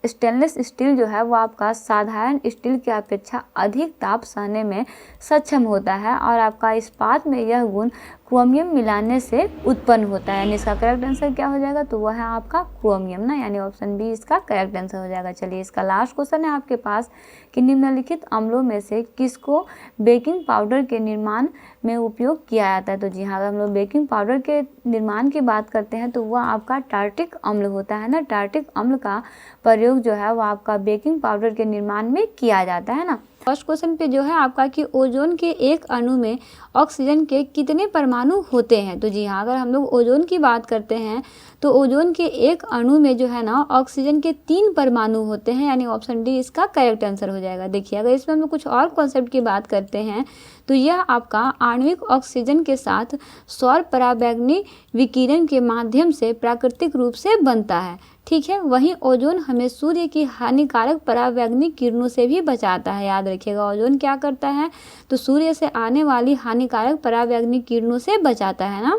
[SPEAKER 1] स्टेनलेस स्टील जो है वो आपका साधारण स्टील की अपेक्षा अधिक ताप सहने में सक्षम होता है और आपका इस्पात में यह गुण क्रोमियम मिलाने से उत्पन्न होता है। यानी इसका करेक्ट आंसर क्या हो जाएगा, तो वह है आपका क्रोमियम ना, यानी ऑप्शन बी इसका करेक्ट आंसर हो जाएगा। चलिए इसका लास्ट क्वेश्चन है आपके पास कि निम्नलिखित अम्लों में से किसको बेकिंग पाउडर के निर्माण में उपयोग किया जाता है। तो जी हाँ, अगर हम लोग बेकिंग पाउडर के निर्माण की बात करते हैं तो वह आपका टार्टिक अम्ल होता है ना। टार्टिक अम्ल का प्रयोग जो है वो आपका बेकिंग पाउडर के निर्माण में किया जाता है ना। फर्स्ट क्वेश्चन पे जो है आपका कि ओजोन के एक अणु में ऑक्सीजन के कितने परमाणु होते हैं। तो जी हाँ, अगर हम लोग ओजोन की बात करते हैं तो ओजोन के एक अणु में जो है ना ऑक्सीजन के 3 परमाणु होते हैं, यानी ऑप्शन डी इसका करेक्ट आंसर हो जाएगा। देखिए अगर इसमें हम लोग कुछ और कॉन्सेप्ट की बात करते हैं तो यह आपका आणविक ऑक्सीजन के साथ सौर पराबैंगनी विकिरण के माध्यम से प्राकृतिक रूप से बनता है, ठीक है। वहीं ओजोन हमें सूर्य की हानिकारक पराबैंगनी किरणों से भी बचाता है। याद रखिएगा, ओजोन क्या करता है, तो सूर्य से आने वाली हानिकारक पराबैंगनी किरणों से बचाता है ना।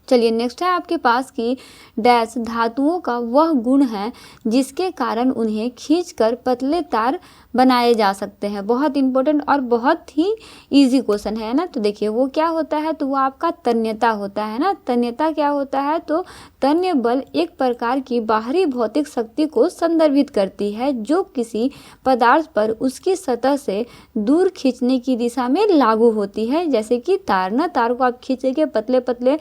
[SPEAKER 1] चलिए नेक्स्ट है आपके पास कि डैश धातुओं का वह गुण है जिसके कारण उन्हें खींचकर पतले तार बनाए जा सकते हैं। बहुत इंपॉर्टेंट और बहुत ही इजी क्वेश्चन है ना। तो देखिए वो क्या होता है, तो वो आपका तन्यता होता है ना। तन्यता क्या होता है, तो तन्य बल एक प्रकार की बाहरी भौतिक शक्ति को संदर्भित करती है जो किसी पदार्थ पर उसकी सतह से दूर खींचने की दिशा में लागू होती है। जैसे कि तार ना, तार को आप खींच के पतले पतले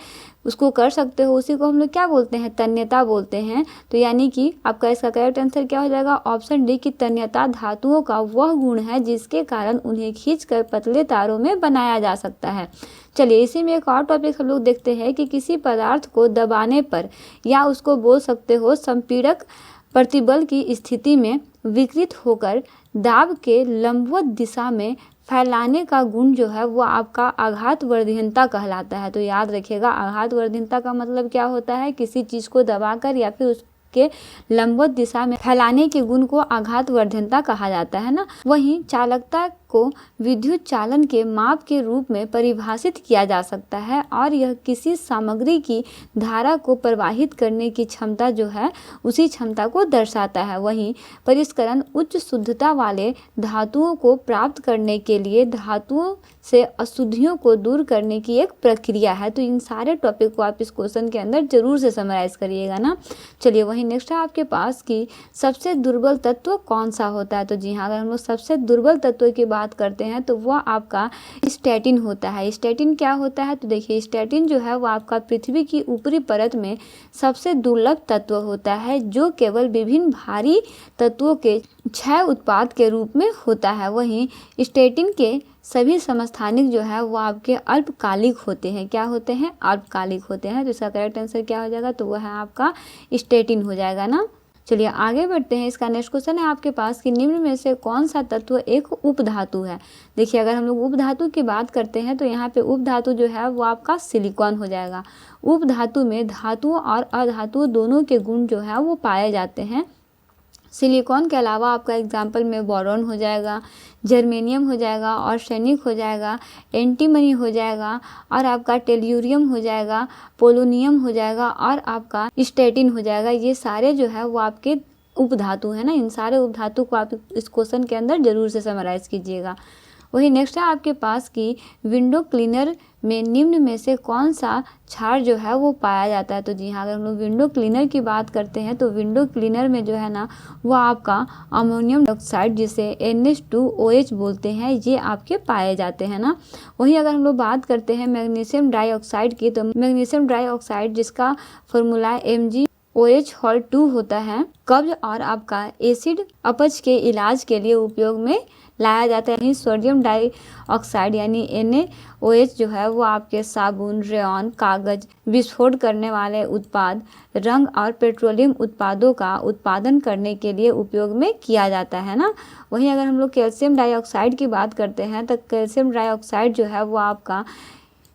[SPEAKER 1] उसको कर सकते हो, उसी को हम लोग क्या बोलते हैं, तन्यता बोलते हैं। तो यानी कि आपका इसका करेक्ट आंसर क्या हो जाएगा, ऑप्शन डी की तन्यता धातुओं का वह गुण है जिसके कारण उन्हें खींचकर पतले तारों में बनाया जा सकता है। चलिए इसी में एक और टॉपिक हम लोग देखते हैं कि किसी पदार्थ को दबाने पर या उसको बोल सकते हो संपीड़क प्रतिबल की स्थिति में विकृत होकर दाब के लंबवत दिशा में फैलाने का गुण जो है वो आपका आघातवर्धीनता कहलाता है। तो याद रखिएगा, आघातवर्धीनता का मतलब क्या होता है, किसी चीज को दबाकर या फिर के लंबवत दिशा में फैलाने के गुण को आघातवर्धनता कहा जाता है ना। वहीं चालकता को विद्युत चालन के माप के रूप में परिभाषित किया जा सकता है और यह किसी सामग्री की धारा को प्रवाहित करने की क्षमता जो है उसी क्षमता को दर्शाता है। वहीं परिष्करण उच्च शुद्धता वाले धातुओं को प्राप्त करने के लिए धातुओं से अशुद्धियों को दूर करने की एक प्रक्रिया है। तो इन सारे टॉपिक को आप इस क्वेश्चन के अंदर जरूर से समराइज करिएगा ना। चलिए वहीं नेक्स्ट है आपके पास कि सबसे दुर्बल तत्व कौन सा होता है। तो जी हाँ, अगर हम लोग सबसे दुर्बल तत्व की बात करते हैं तो वह आपका स्टैटिन होता है। स्टैटिन क्या होता है, तो देखिए स्टैटिन जो है वो आपका पृथ्वी की ऊपरी परत में सबसे दुर्लभ तत्व होता है जो केवल विभिन्न भारी तत्वों के क्षय उत्पाद के रूप में होता है। वहीं स्टैटिन के सभी समस्थानिक जो है वो आपके अल्पकालिक होते हैं। क्या होते हैं, अल्पकालिक होते हैं। तो इसका करेक्ट आंसर क्या हो जाएगा, तो वह है आपका स्टैटिन हो जाएगा ना। चलिए आगे बढ़ते हैं। इसका नेक्स्ट क्वेश्चन है आपके पास कि निम्न में से कौन सा तत्व एक उपधातु है। देखिए अगर हम लोग उपधातु की बात करते हैं तो यहाँ पे उपधातु जो है वो आपका सिलिकॉन हो जाएगा। उपधातु में धातुओं और अधातुओं दोनों के गुण जो है वो पाए जाते हैं। सिलिकॉन के अलावा आपका एग्जाम्पल में बोरॉन हो जाएगा, जर्मेनियम हो जाएगा, आर्सेनिक हो जाएगा, एंटीमनी हो जाएगा और आपका टेल्यूरियम हो जाएगा, पोलोनियम हो जाएगा और आपका स्टैटिन हो जाएगा। ये सारे जो है वो आपके उपधातु है ना। इन सारे उपधातु को आप इस क्वेश्चन के अंदर जरूर से समराइज कीजिएगा। वही नेक्स्ट है आपके पास कि विंडो क्लीनर में निम्न में से कौन सा क्षार जो है वो पाया जाता है। तो जी हाँ, अगर हम लोग विंडो क्लीनर की बात करते हैं तो विंडो क्लीनर में जो है ना वो आपका अमोनियम डाइऑक्साइड जिसे NH2OH बोलते हैं ये आपके पाए जाते हैं ना। वही अगर हम लोग बात करते हैं मैग्नीशियम डाइऑक्साइड की, तो मैग्नीशियम डाइऑक्साइड जिसका फॉर्मूला है OH हॉल 2 होता है, कब्ज और आपका एसिड अपच के इलाज के लिए उपयोग में लाया जाता है। सोडियम डाइऑक्साइड यानी NaOH जो है वो आपके साबुन, रेयॉन, कागज, विस्फोट करने वाले उत्पाद, रंग और पेट्रोलियम उत्पादों का उत्पादन करने के लिए उपयोग में किया जाता है ना। वहीं अगर हम लोग कैल्शियम डाइऑक्साइड की बात करते हैं तो कैल्शियम डाइऑक्साइड जो है वो आपका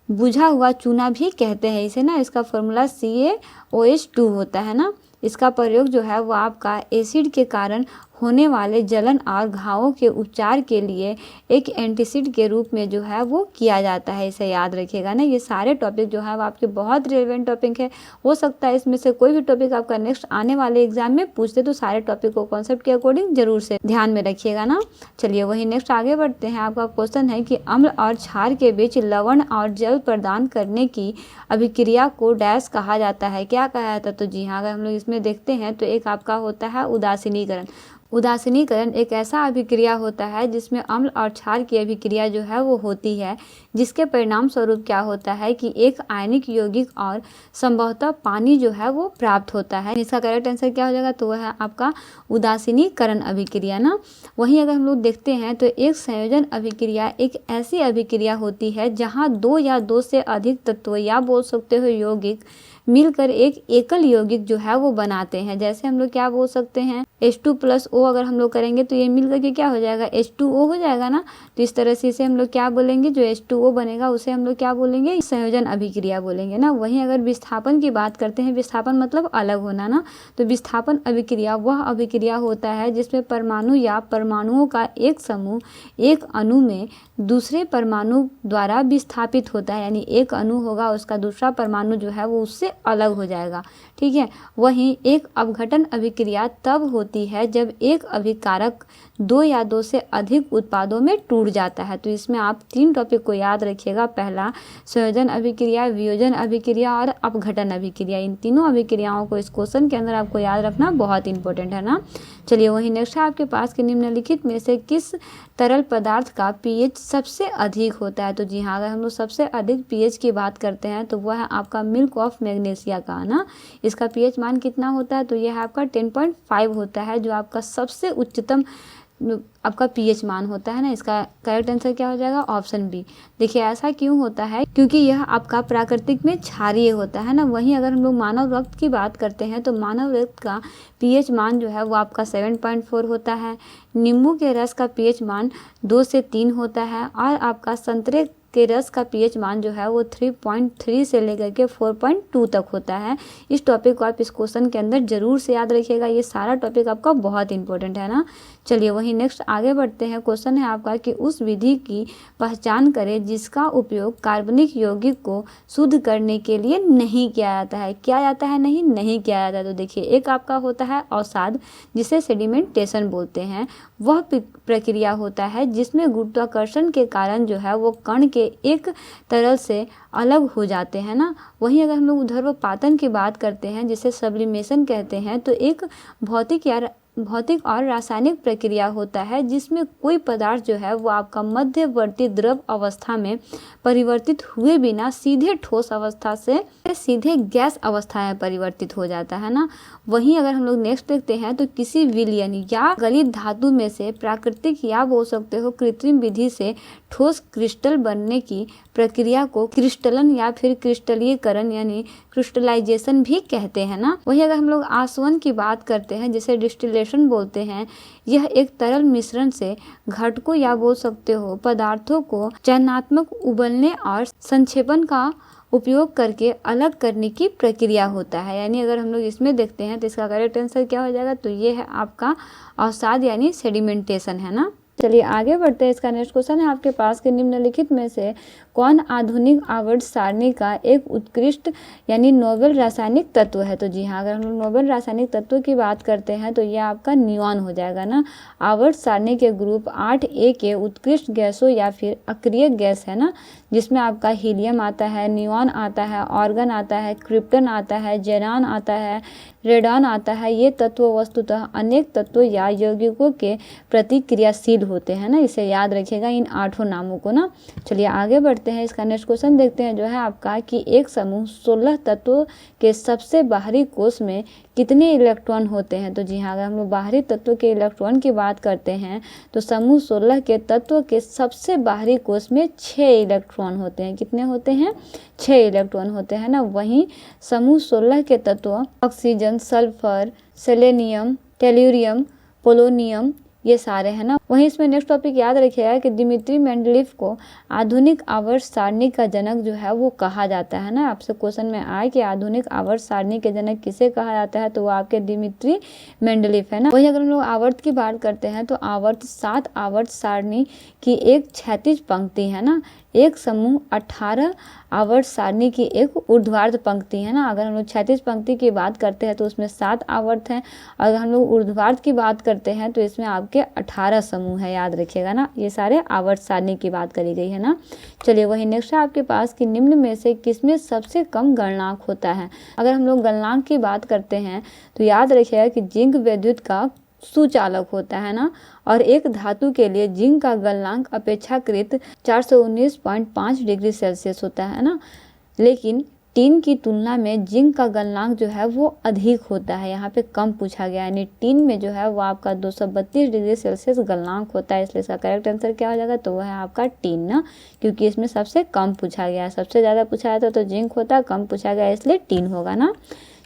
[SPEAKER 1] बुझा हुआ चूना भी कहते हैं इसे ना। इसका फॉर्मूला CaOH2 होता है ना। इसका प्रयोग जो है वो आपका एसिड के कारण होने वाले जलन और घावों के उपचार के लिए एक एंटीसिड के रूप में जो है वो किया जाता है। इसे याद रखिएगा ना। ये सारे टॉपिक जो है वो आपके बहुत रिलेवेंट टॉपिक है। हो सकता है इसमें से कोई भी टॉपिक आपका नेक्स्ट आने वाले एग्जाम में पूछते, तो सारे टॉपिक को कॉन्सेप्ट के अकॉर्डिंग जरूर से ध्यान में रखिएगा ना। चलिए वही नेक्स्ट आगे बढ़ते हैं। आपका क्वेश्चन है कि अम्ल और क्षार के बीच लवण और जल प्रदान करने की अभिक्रिया को डैश कहा जाता है। क्या कहा जाता है? तो जी हाँ, अगर हम लोग इसमें देखते हैं तो एक आपका होता है उदासीनीकरण। उदासीनीकरण एक ऐसा अभिक्रिया होता है जिसमें अम्ल और क्षार की अभिक्रिया जो है वो होती है, जिसके परिणाम स्वरूप क्या होता है कि एक आयनिक यौगिक और संभवतः पानी जो है वो प्राप्त होता है। इसका करेक्ट आंसर क्या हो जाएगा? तो वह है आपका उदासीनीकरण अभिक्रिया ना। वहीं अगर हम लोग देखते हैं तो एक संयोजन अभिक्रिया एक ऐसी अभिक्रिया होती है जहाँ दो या दो से अधिक तत्व या बोल सकते हो यौगिक मिलकर एक एकल यौगिक जो है वो बनाते हैं। जैसे हम लोग क्या बोल सकते हैं, H2+O अगर हम लोग करेंगे तो ये मिलकर के क्या हो जाएगा? H2O हो जाएगा ना। तो इस तरह से इसे हम लोग क्या बोलेंगे? जो H2O बनेगा उसे हम लोग क्या बोलेंगे? संयोजन अभिक्रिया बोलेंगे ना। वहीं अगर विस्थापन की बात करते हैं, विस्थापन मतलब अलग होना ना, तो विस्थापन अभिक्रिया वह अभिक्रिया होता है जिसमें परमाणु या परमाणुओं का एक समूह एक अणु में दूसरे परमाणु द्वारा विस्थापित होता है। यानी एक अणु होगा, उसका दूसरा परमाणु जो है वो उससे अलग हो जाएगा। ठीक है। वहीं एक अपघटन अभिक्रिया तब होती है जब एक अभिकारक दो या दो से अधिक उत्पादों में टूट जाता है। तो इसमें आप 3 टॉपिक को याद रखिएगा। पहला संयोजन अभिक्रिया, वियोजन अभिक्रिया और अपघटन अभिक्रिया। इन तीनों अभिक्रियाओं को इस क्वेश्चन के अंदर आपको याद रखना बहुत इंपॉर्टेंट है ना। चलिए वही नेक्स्ट है आपके पास कि निम्नलिखित में से किस तरल पदार्थ का pH सबसे अधिक होता है? तो जी हाँ, अगर हम लोग सबसे अधिक pH की बात करते हैं तो वह है आपका मिल्क ऑफ मैग्नीशिया का ना। इसका pH मान कितना होता है? तो यह है आपका 10.5 होता है, जो आपका सबसे उच्चतम आपका pH मान होता है ना। इसका करेक्ट आंसर क्या हो जाएगा? Option B. देखिए ऐसा क्यों होता है? क्योंकि यह आपका प्राकृतिक में क्षारीय होता है ना। वहीं अगर हम लोग मानव रक्त की बात करते हैं तो मानव रक्त का pH मान जो है वो आपका 7.4 होता है। नींबू के रस का pH मान 2 से 3 होता है और आपका संतरे के रस का pH मान जो है वो 3.3 से लेकर के 4.2 तक होता है। इस टॉपिक को आप इस क्वेश्चन के अंदर जरूर से याद रखिएगा। ये सारा टॉपिक आपका बहुत इंपॉर्टेंट है ना। चलिए वही नेक्स्ट आगे बढ़ते हैं। क्वेश्चन है आपका कि उस विधि की पहचान करें जिसका उपयोग कार्बनिक यौगिक को शुद्ध करने के लिए नहीं किया जाता है। किया जाता है? नहीं किया जाता है। तो देखिए एक आपका होता है अवसाद, जिसे सेडिमेंटेशन बोलते हैं। वह प्रक्रिया होता है जिसमें गुरुत्वाकर्षण के कारण जो है वो कण के एक तरल से अलग हो जाते हैं ना। वहीं अगर हम लोग ऊर्ध्वपातन की बात करते हैं, जिसे सब्लिमेशन कहते हैं, तो एक भौतिक और रासायनिक प्रक्रिया होता है जिसमें कोई पदार्थ जो है वो आपका मध्यवर्ती द्रव अवस्था में परिवर्तित हुए बिना सीधे ठोस अवस्था से सीधे गैस अवस्था में परिवर्तित हो जाता है ना। वहीं अगर हम लोग नेक्स्ट देखते हैं तो किसी विलयन या गलित धातु में से प्राकृतिक या बोल सकते हो कृत्रिम विधि से ठोस क्रिस्टल बनने की प्रक्रिया को क्रिस्टलन या फिर क्रिस्टलीकरण यानी क्रिस्टलाइजेशन भी कहते हैं ना। वहीं अगर हम लोग आसवन की बात करते हैं, जिसे डिस्टिलेशन बोलते हैं, यह एक तरल मिश्रण से घटकों या बोल सकते हो पदार्थों को चयनात्मक उबलने और संक्षेपण का उपयोग करके अलग करने की प्रक्रिया होता है। यानी अगर हम लोग इसमें देखते हैं तो इसका करेक्ट आंसर क्या हो जाएगा? तो ये है आपका अवसाद यानी सेडिमेंटेशन है ना। चलिए आगे बढ़ते हैं। इसका नेक्स्ट क्वेश्चन है आपके पास कि निम्नलिखित में से कौन आधुनिक आवर्त सारणी का एक उत्कृष्ट यानी नोबेल रासायनिक तत्व है? तो जी हाँ, अगर हम लोग नोबेल रासायनिक तत्व की बात करते हैं तो यह आपका नियॉन हो जाएगा ना। आवर्त सारणी के ग्रुप 8A के उत्कृष्ट गैसों या फिर अक्रिय गैस है ना, जिसमें आपका हीलियम आता है, नियॉन आता है, ऑर्गन आता है, क्रिप्टन आता है, जेरान आता है, रेडॉन आता है। ये तत्व वस्तुतः अनेक तत्वों या यौगिकों के प्रति क्रियाशील होते हैं ना। इसे याद रखिएगा इन 8 नामों को ना। चलिए आगे बढ़ते हैं। इसका नेक्स्ट क्वेश्चन देखते हैं जो है आपका कि एक समूह 16 तत्वों के सबसे बाहरी कोष में कितने इलेक्ट्रॉन होते हैं? तो जी हाँ, अगर हम लोग बाहरी तत्व के इलेक्ट्रॉन की बात करते हैं तो समूह 16 के तत्व के सबसे बाहरी कोष में 6 इलेक्ट्रॉन होते हैं। कितने होते हैं? 6 इलेक्ट्रॉन होते हैं ना। वहीं समूह 16 के तत्व oxygen, sulphur, selenium, tellurium, polonium, ये सारे हैं ना। वहीं इसमें नेक्स्ट टॉपिक याद रखिएगा कि दिमित्री मेंडलीफ को आधुनिक आवर्त सारणी का जनक जो है वो कहा जाता है ना। आपसे क्वेश्चन में आए कि आधुनिक आवर्त सारणी के जनक किसे कहा जाता है, तो वो आपके दिमित्री मेंडलीफ है ना। वहीं अगर हम लोग आवर्त की बात करते हैं तो आवर्त 7 आवर्त सारणी की एक क्षैतिज पंक्ति है ना। एक समूह 18 आवर्त सारणी की एक ऊर्ध्वाधर पंक्ति है ना। अगर हम लोग क्षैतिज पंक्ति की बात करते हैं तो उसमें 7 आवर्त हैं। अगर हम लोग ऊर्ध्वाधर की बात करते हैं तो इसमें आपके 18 समूह है, याद रखिएगा ना। ये सारे आवर्त सारणी की बात करी गई है ना। चलिए वही नेक्स्ट है आपके पास कि निम्न में से किसमें सबसे कम गलनांक होता है। अगर हम लोग गलनांक की बात करते हैं तो याद रखिएगा कि जिंक विद्युत का सुचालक होता है ना। और एक धातु के लिए जिंक का गलनांक अपेक्षाकृत 419.5 डिग्री सेल्सियस होता है ना। लेकिन टीन की तुलना में जिंक का गलनांक जो है वो अधिक होता है, यहाँ पे कम पूछा गया है। यानी टीन में जो है वो आपका 232 डिग्री सेल्सियस गलनांक होता है। इसलिए इसका करेक्ट आंसर क्या हो जाएगा, तो वह है आपका टीन ना, क्योंकि इसमें सबसे कम पूछा गया है। सबसे ज़्यादा पूछा जाता तो जिंक होता, कम पूछा गया इसलिए टीन होगा ना।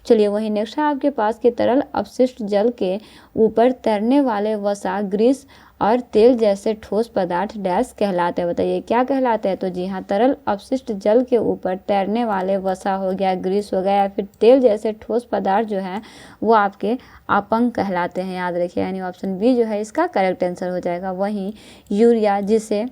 [SPEAKER 1] चलिए वही नेक्स्ट है आपके पास कि तरल अपशिष्ट जल के ऊपर तैरने वाले वसा, ग्रीस और तेल जैसे ठोस पदार्थ डैश कहलाते हैं। बताइए क्या कहलाते हैं? तो जी हाँ, तरल अपशिष्ट जल के ऊपर तैरने वाले वसा हो गया, ग्रीस हो गया या फिर तेल जैसे ठोस पदार्थ जो है वो आपके अपंग कहलाते हैं, याद रखिए। यानी ऑप्शन बी जो है इसका करेक्ट आंसर हो जाएगा। वहीं यूरिया, जिसे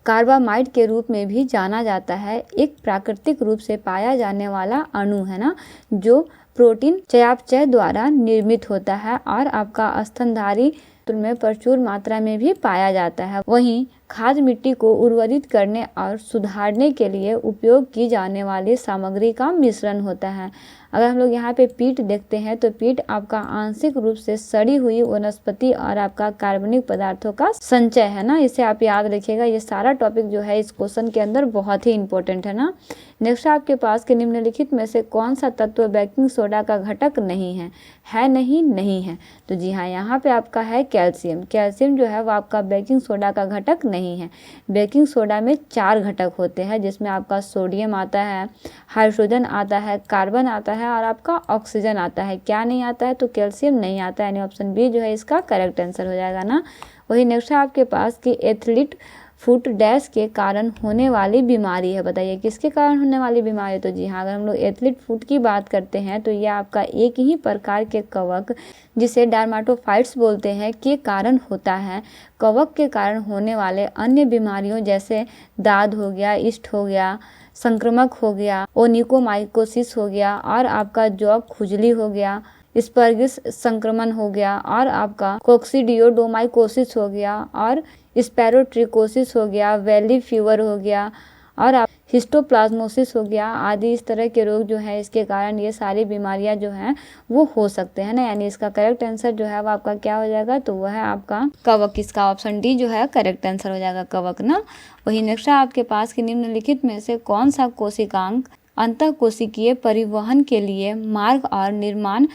[SPEAKER 1] कार्बामाइड के रूप में भी जाना जाता है, एक प्राकृतिक रूप से पाया जाने वाला अणु है ना, जो प्रोटीन चयापचय द्वारा निर्मित होता है और आपका स्तनधारी में प्रचुर मात्रा में भी पाया जाता है। वहीं खाद मिट्टी को उर्वरित करने और सुधारने के लिए उपयोग की जाने वाली सामग्री का मिश्रण होता है। अगर हम लोग यहाँ पे पीट देखते हैं तो पीट आपका आंशिक रूप से सड़ी हुई वनस्पति और आपका कार्बनिक पदार्थों का संचय है ना। इसे आप याद रखिएगा। ये सारा टॉपिक जो है इस क्वेश्चन के अंदर बहुत ही इंपॉर्टेंट है ना। नेक्स्ट आपके पास के निम्नलिखित में से कौन सा तत्व बेकिंग सोडा का घटक नहीं है? नहीं है। तो जी हाँ, यहाँ पे आपका है कैल्शियम। कैल्शियम जो है वो आपका बेकिंग सोडा का घटक नहीं है। बेकिंग सोडा में 4 घटक होते हैं, जिसमें आपका सोडियम आता है, हाइड्रोजन आता है, कार्बन आता है और आपका ऑक्सीजन आता है। क्या नहीं आता है? तो कैल्शियम नहीं आता है। यानी ऑप्शन बी जो है इसका करेक्ट आंसर हो जाएगा ना। वही नेक्स्ट है आपके पास कि एथलीट फुट डैश के कारण होने वाली बीमारी है। बताइए किसके कारण होने वाली बीमारी? तो जी हाँ, अगर हम लोग एथलीट फुट की बात करते हैं तो यह आपका एक ही प्रकार के कवक, जिसे डर्माटोफाइट्स बोलते हैं, के कारण होता है। कवक के कारण होने वाले अन्य बीमारियों जैसे दाद हो गया, ईस्ट हो गया, संक्रमक हो गया, ओनिकोमाइकोसिस हो गया और आपका जौ खुजली हो गया, स्पर्गिस संक्रमण हो गया और आपका कोक्सीडियोडोमाइकोसिस हो गया और स्पैरोट्रिकोसिस हो गया, वैली फीवर हो गया और आप हिस्टोप्लाज्मोसिस हो गया आदि। इस तरह के रोग जो है इसके कारण ये सारी बीमारियां जो हैं वो हो सकते हैं ना। यानी इसका करेक्ट आंसर जो है वो आपका क्या हो जाएगा? तो वह है आपका कवक। इसका ऑप्शन डी जो है करेक्ट आंसर हो जाएगा, कवक ना। वही नेक्स्ट है आपके पास कि निम्नलिखित में से कौन सा कोशिकांग अंतःकोशिकीय परिवहन के लिए मार्ग और निर्माण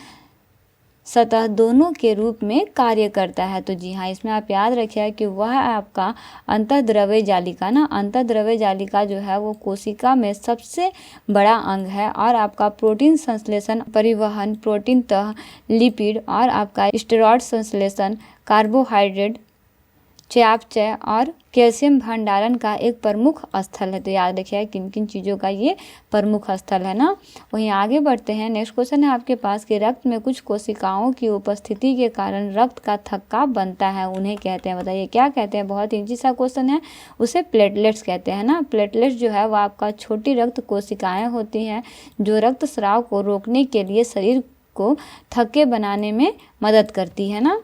[SPEAKER 1] सतह दोनों के रूप में कार्य करता है? तो जी हाँ, इसमें आप याद रखिए कि वह आपका अंतःद्रव्य जालिका ना। अंतःद्रव्य जालिका जो है वो कोशिका में सबसे बड़ा अंग है और आपका प्रोटीन संश्लेषण, परिवहन, प्रोटीन तह, लिपिड और आपका स्टेरॉइड संश्लेषण, कार्बोहाइड्रेट चयापचय और कैल्शियम भंडारण का एक प्रमुख स्थल है। तो याद रखिए किन किन चीज़ों का ये प्रमुख स्थल है ना। वहीं आगे बढ़ते हैं। नेक्स्ट क्वेश्चन है आपके पास कि रक्त में कुछ कोशिकाओं की उपस्थिति के कारण रक्त का थक्का बनता है, उन्हें कहते हैं। बताइए क्या कहते हैं? बहुत ईजी सा क्वेश्चन है। उसे प्लेटलेट्स कहते हैं ना। प्लेटलेट्स जो है वो आपका छोटी रक्त कोशिकाएँ होती हैं जो रक्त स्राव को रोकने के लिए शरीर को थक्के बनाने में मदद करती है ना।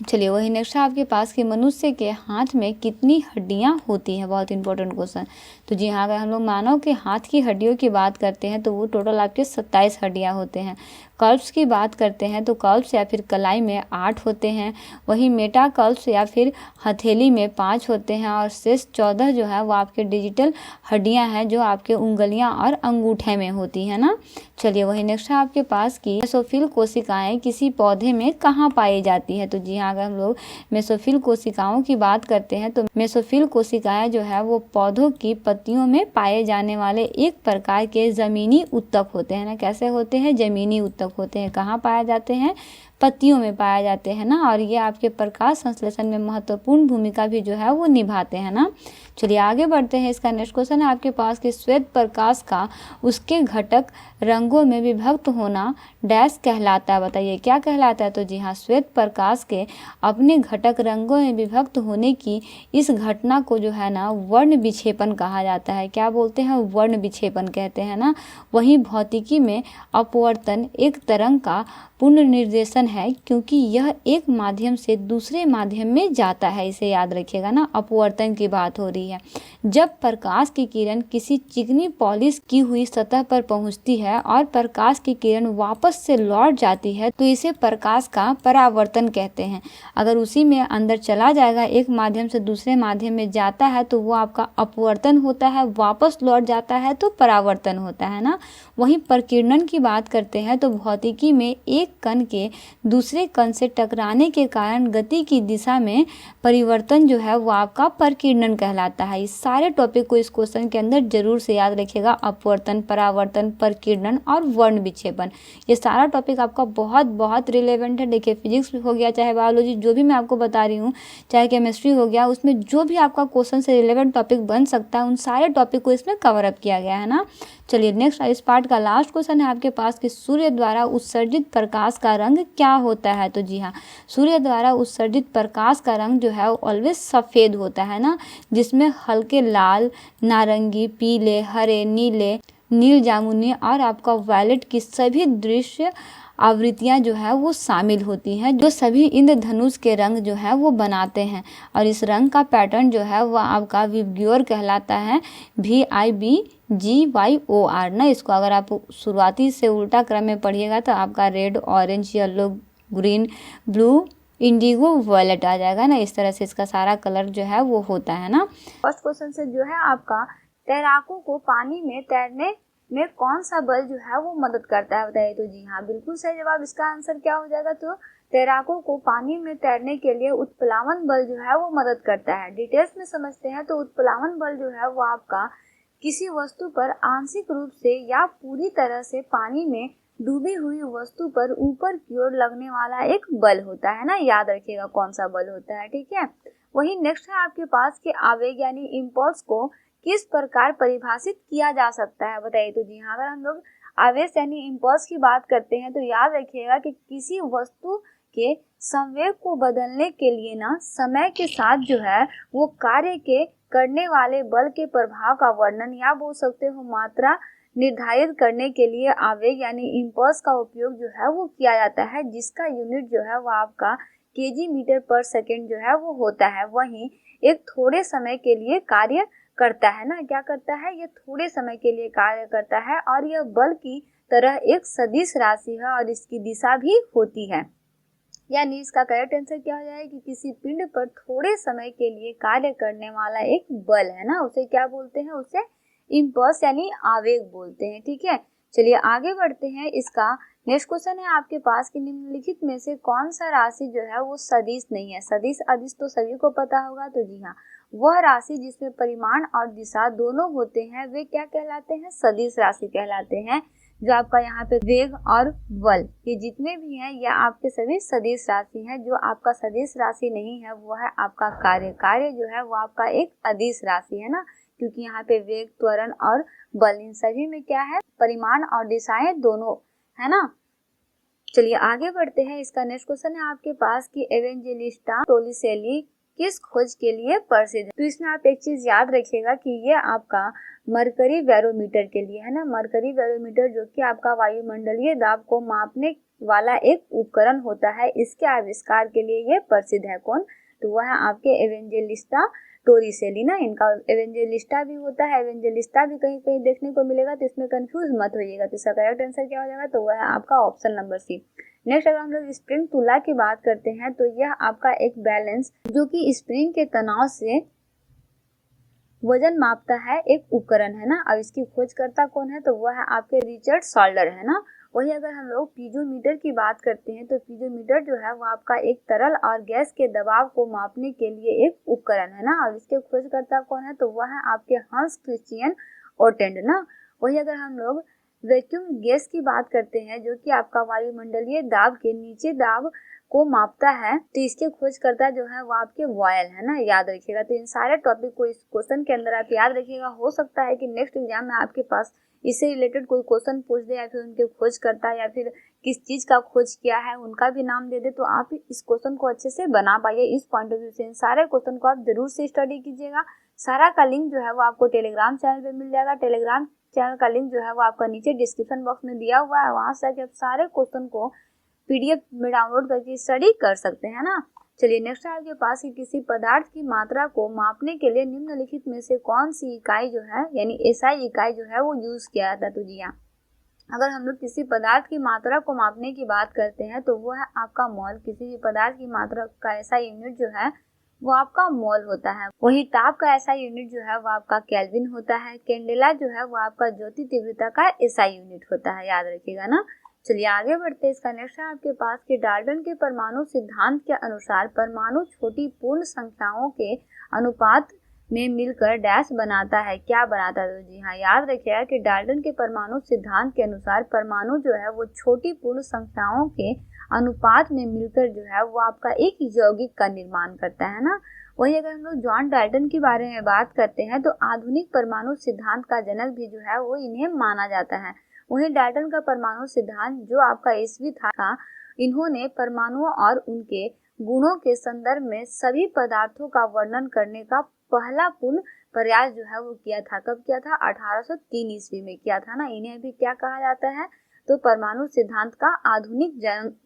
[SPEAKER 1] चलिए वही नेक्स्ट है आपके पास कि मनुष्य के हाथ में कितनी हड्डियां होती हैं? बहुत इंपॉर्टेंट क्वेश्चन। तो जी हाँ, अगर हम लोग मानव के हाथ की हड्डियों की बात करते हैं तो वो टोटल आपके 27 हड्डियां होते हैं। कल्प्स की बात करते हैं तो कल्प्स या फिर कलाई में 8 होते हैं। वहीं मेटाकल्प्स या फिर हथेली में 5 होते हैं और शेष 14 जो है वो आपके डिजिटल हड्डियां हैं जो आपके उंगलियां और अंगूठे में होती है ना। चलिए वही नेक्स्ट है आपके पास कि मेसोफिल कोशिकाएं किसी पौधे में कहाँ पाई जाती है। तो जी हाँ, अगर हम लोग मेसोफिल कोशिकाओं की बात करते हैं तो मेसोफिल कोशिकाएं जो है वो पौधों की पत्तियों में पाए जाने वाले एक प्रकार के जमीनी उत्तक होते हैं ना। कैसे होते हैं? जमीनी उत्तक होते हैं। कहाँ पाए जाते हैं? पत्तियों में पाए जाते हैं ना। और ये आपके प्रकाश संश्लेषण में महत्वपूर्ण भूमिका भी जो है वो निभाते हैं ना। चलिए आगे बढ़ते हैं। इसका नेक्स्ट क्वेश्चन है आपके पास कि श्वेत प्रकाश का उसके घटक रंगों में विभक्त होना डैश कहलाता है। बताइए क्या कहलाता है? तो जी हाँ, श्वेत प्रकाश के अपने घटक रंगों में विभक्त होने की इस घटना को जो है ना वर्ण विक्षेपण कहा जाता है। क्या बोलते हैं? वर्ण विक्षेपण कहते हैं ना। वहीं भौतिकी में अपवर्तन एक तरंग का पुनर्निर्देशन है, क्योंकि यह एक माध्यम से दूसरे माध्यम में जाता है। इसे याद रखिएगा ना, अपवर्तन की बात हो रही है। जब प्रकाश की किरण किसी चिकनी पॉलिश की हुई सतह पर पहुंचती है और प्रकाश की किरण वापस से लौट जाती है तो इसे प्रकाश का परावर्तन कहते हैं। अगर उसी में अंदर चला जाएगा, एक माध्यम से दूसरे माध्यम में जाता है तो वो आपका अपवर्तन होता है, वापस लौट जाता है तो परावर्तन होता है ना। वहीं प्रकीर्णन की बात करते हैं तो भौतिकी में एक कण के दूसरे कण से टकराने के कारण गति की दिशा में परिवर्तन जो है वो आपका प्रकीर्णन कहलाता है। इस सारे टॉपिक को इस क्वेश्चन के अंदर जरूर से याद रखिएगा। अपवर्तन, परावर्तन, प्रकीर्णन और वर्ण विक्षेपण, ये सारा टॉपिक आपका बहुत बहुत रिलेवेंट है। देखिए फिजिक्स हो गया, चाहे बायोलॉजी, जो भी मैं आपको बता रही हूँ, चाहे केमिस्ट्री हो गया, उसमें जो भी आपका क्वेश्चन से रिलेवेंट टॉपिक बन सकता है उन सारे टॉपिक को इसमें कवर अप किया गया है ना। चलिए नेक्स्ट इस पार्ट का लास्ट क्वेश्चन है आपके पास कि सूर्य द्वारा उत्सर्जित प्रकाश का रंग क्या होता है। तो जी हाँ, सूर्य द्वारा उत्सर्जित प्रकाश का रंग जो है वो ऑलवेज सफ़ेद होता है ना, जिसमें हल्के लाल, नारंगी, पीले, हरे, नीले, नील जामुनी और आपका वायलेट की सभी दृश्य आवृत्तियां जो है वो शामिल होती हैं, जो सभी इंद्रधनुष के रंग जो है वो बनाते हैं। और इस रंग का पैटर्न जो है वो आपका विबग्योर कहलाता है, VIBGYOR ना। इसको अगर आप शुरुआती से उल्टा क्रम में पढ़िएगा तो आपका red, orange, yellow, green, blue, indigo, violet आ जाएगा ना। इस तरह से इसका सारा कलर जो है वो होता है ना। फर्स्ट क्वेश्चन से जो है आपका तैराकों को पानी में तैरने में कौन सा बल जो है वो मदद करता है? बताइए। तो जी हाँ, बिल्कुल सही जवाब। इसका आंसर क्या हो जाएगा? तो तैराकों को पानी में तैरने के लिए उत्प्लावन बल जो है वो मदद करता है। डिटेल्स में समझते हैं तो उत्प्लावन बल जो है वो आपका किसी वस्तु पर आंशिक रूप से या पूरी तरह से पानी में डूबी हुई वस्तु पर ऊपर की ओर लगने वाला एक बल होता है ना। याद रखिएगा कौन सा बल होता है, ठीक है। वही नेक्स्ट है आपके पास कि आवेग यानी इम्पल्स को किस प्रकार परिभाषित किया जा सकता है? बताइए। तो जी हाँ, अगर हम लोग आवेश यानी इम्पल्स की बात करते हैं तो याद रखिएगा कि किसी वस्तु के संवेग को बदलने के लिए ना समय के साथ जो है वो कार्य के करने वाले बल के प्रभाव का वर्णन या बोल सकते हो मात्रा निर्धारित करने के लिए आवेग यानी इम्पल्स का उपयोग जो है वो किया जाता है, जिसका यूनिट जो है वो आपका केजी मीटर पर सेकेंड जो है वो होता है। वहीं एक थोड़े समय के लिए कार्य करता है ना। क्या करता है? ये थोड़े समय के लिए कार्य करता है और यह बल की तरह एक सदिश राशि है और इसकी दिशा भी होती है। यानी इसका करेक्ट आंसर क्या हो जाएगा कि किसी पिंड पर थोड़े समय के लिए कार्य करने वाला एक बल है ना, उसे क्या बोलते हैं? उसे इम्पल्स यानी आवेग बोलते हैं, ठीक है। चलिए आगे बढ़ते हैं। इसका नेक्स्ट क्वेश्चन है आपके पास कि निम्नलिखित में से कौन सा राशि जो है वो सदिश नहीं है? सदिश अदिश तो सभी को पता होगा। तो जी हाँ, वह राशि जिसमें परिमाण और दिशा दोनों होते हैं वे क्या कहलाते हैं? सदिश राशि कहलाते हैं। जो आपका यहाँ पे वेग और बल ये जितने भी हैं ये आपके सभी सदिश राशि हैं। जो आपका सदिश राशि नहीं है वो है आपका कार्य। कार्य जो है वो आपका एक अदिश राशि है ना, क्योंकि यहाँ पे वेग, त्वरण और बल इन सभी में क्या है? परिमाण और दिशाएं दोनों है ना। चलिए आगे बढ़ते हैं। इसका नेक्स्ट क्वेश्चन है आपके पास कि एवेंजेलिस्टा टोलिसेली किस खोज के लिए प्रसिद्ध है? तो इसमें आप एक चीज याद रखिएगा कि ये आपका मरकरी बैरोमीटर के लिए है ना। मरकरी बैरोमीटर जो कि आपका वायुमंडलीय दाब को मापने वाला एक उपकरण होता है, इसके आविष्कार के लिए ये प्रसिद्ध है। कौन? तो वह है आपके एवेंजेलिस्टा टोरिसेली ना। इनका एवेंजेलिस्टा भी होता है, एवेंजेलिस्टा भी कहीं कहीं देखने को मिलेगा, तो इसमें कंफ्यूज मत होइएगा। तो इसका करेक्ट आंसर क्या हो जाएगा? तो वह है आपका ऑप्शन नंबर सी। नेक्स्ट अगर हम लोग स्प्रिंग तुला की बात करते हैं तो यह आपका एक बैलेंस जो कि स्प्रिंग के तनाव से वजन मापता है एक उपकरण, है ना। अब इसकी खोजकर्ता कौन है, तो वह है आपके रिचर्ड सॉल्डर, है ना। वही अगर हम लोग पीजोमीटर की बात करते हैं तो पीजोमीटर जो है वो आपका एक तरल और गैस के दबाव को मापने के लिए एक उपकरण है ना। और इसके खोजकर्ता कौन है, तो वह है आपके हंस क्रिश्चियन ओर्टेंड ना। वही अगर हम लोग वैक्यूम गैस की बात करते हैं जो कि आपका वायुमंडलीय दाब के नीचे दाब को मापता है, तो इसके खोजकर्ता जो है वो आपके बॉयल है ना, याद रखिएगा। तो इन सारे टॉपिक को इस क्वेश्चन के अंदर आप याद रखिएगा। हो सकता है कि नेक्स्ट एग्जाम में आपके पास इससे रिलेटेड कोई क्वेश्चन पूछ दे या फिर उनके खोजकर्ता या फिर किस चीज का खोज किया है उनका भी नाम दे दे, तो आप इस क्वेश्चन को अच्छे से बना पाइए इस पॉइंट ऑफ व्यू से। इन सारे क्वेश्चन को आप जरूर से स्टडी कीजिएगा। सारा का लिंक जो है वो आपको टेलीग्राम चैनल पे मिल जाएगा। टेलीग्राम चैनल का लिंक जो है वो आपका नीचे डिस्क्रिप्शन बॉक्स में दिया हुआ है, वहां से आप सारे क्वेश्चन को पीडीएफ में डाउनलोड करके स्टडी कर सकते हैं ना। चलिए नेक्स्ट है आपके पास कि किसी पदार्थ की मात्रा को मापने के लिए निम्नलिखित में से कौन सी इकाई जो है यानी एसआई इकाई जो है वो यूज किया जाता है। तो जी हाँ, अगर हम लोग किसी पदार्थ की मात्रा को मापने की बात करते हैं तो वो है आपका मोल। किसी भी पदार्थ की मात्रा का ऐसा यूनिट जो है वो आपका मोल होता है। वही ताप का ऐसा यूनिट जो है वो आपका केल्विन होता है। कैंडेला जो है वो आपका ज्योति तीव्रता का ऐसा यूनिट होता है, याद रखिएगा ना। चलिए आगे बढ़ते हैं। इसका नेक्स्ट है आपके पास कि डाल्टन के परमाणु सिद्धांत के अनुसार परमाणु छोटी पूर्ण संख्याओं के अनुपात में मिलकर डैश बनाता है, क्या बनाता है। तो जी हाँ, याद रखिएगा कि डाल्टन के परमाणु सिद्धांत के अनुसार परमाणु जो है वो छोटी पूर्ण संख्याओं के अनुपात में मिलकर जो है वो आपका एक यौगिक का निर्माण करता है ना। वही अगर हम लोग जॉन डाल्टन के बारे में बात करते हैं तो आधुनिक परमाणु सिद्धांत का जनक भी जो है वो इन्हें माना जाता है। वही डाल्टन का परमाणु सिद्धांत जो आपका ईस्वी था, इन्होंने परमाणुओं और उनके गुणों के संदर्भ में सभी पदार्थों का वर्णन करने का पहला पूर्ण प्रयास जो है वो किया था। कब किया था, 1803 ईस्वी में किया था ना। इन्हें भी क्या कहा जाता है, तो परमाणु सिद्धांत का आधुनिक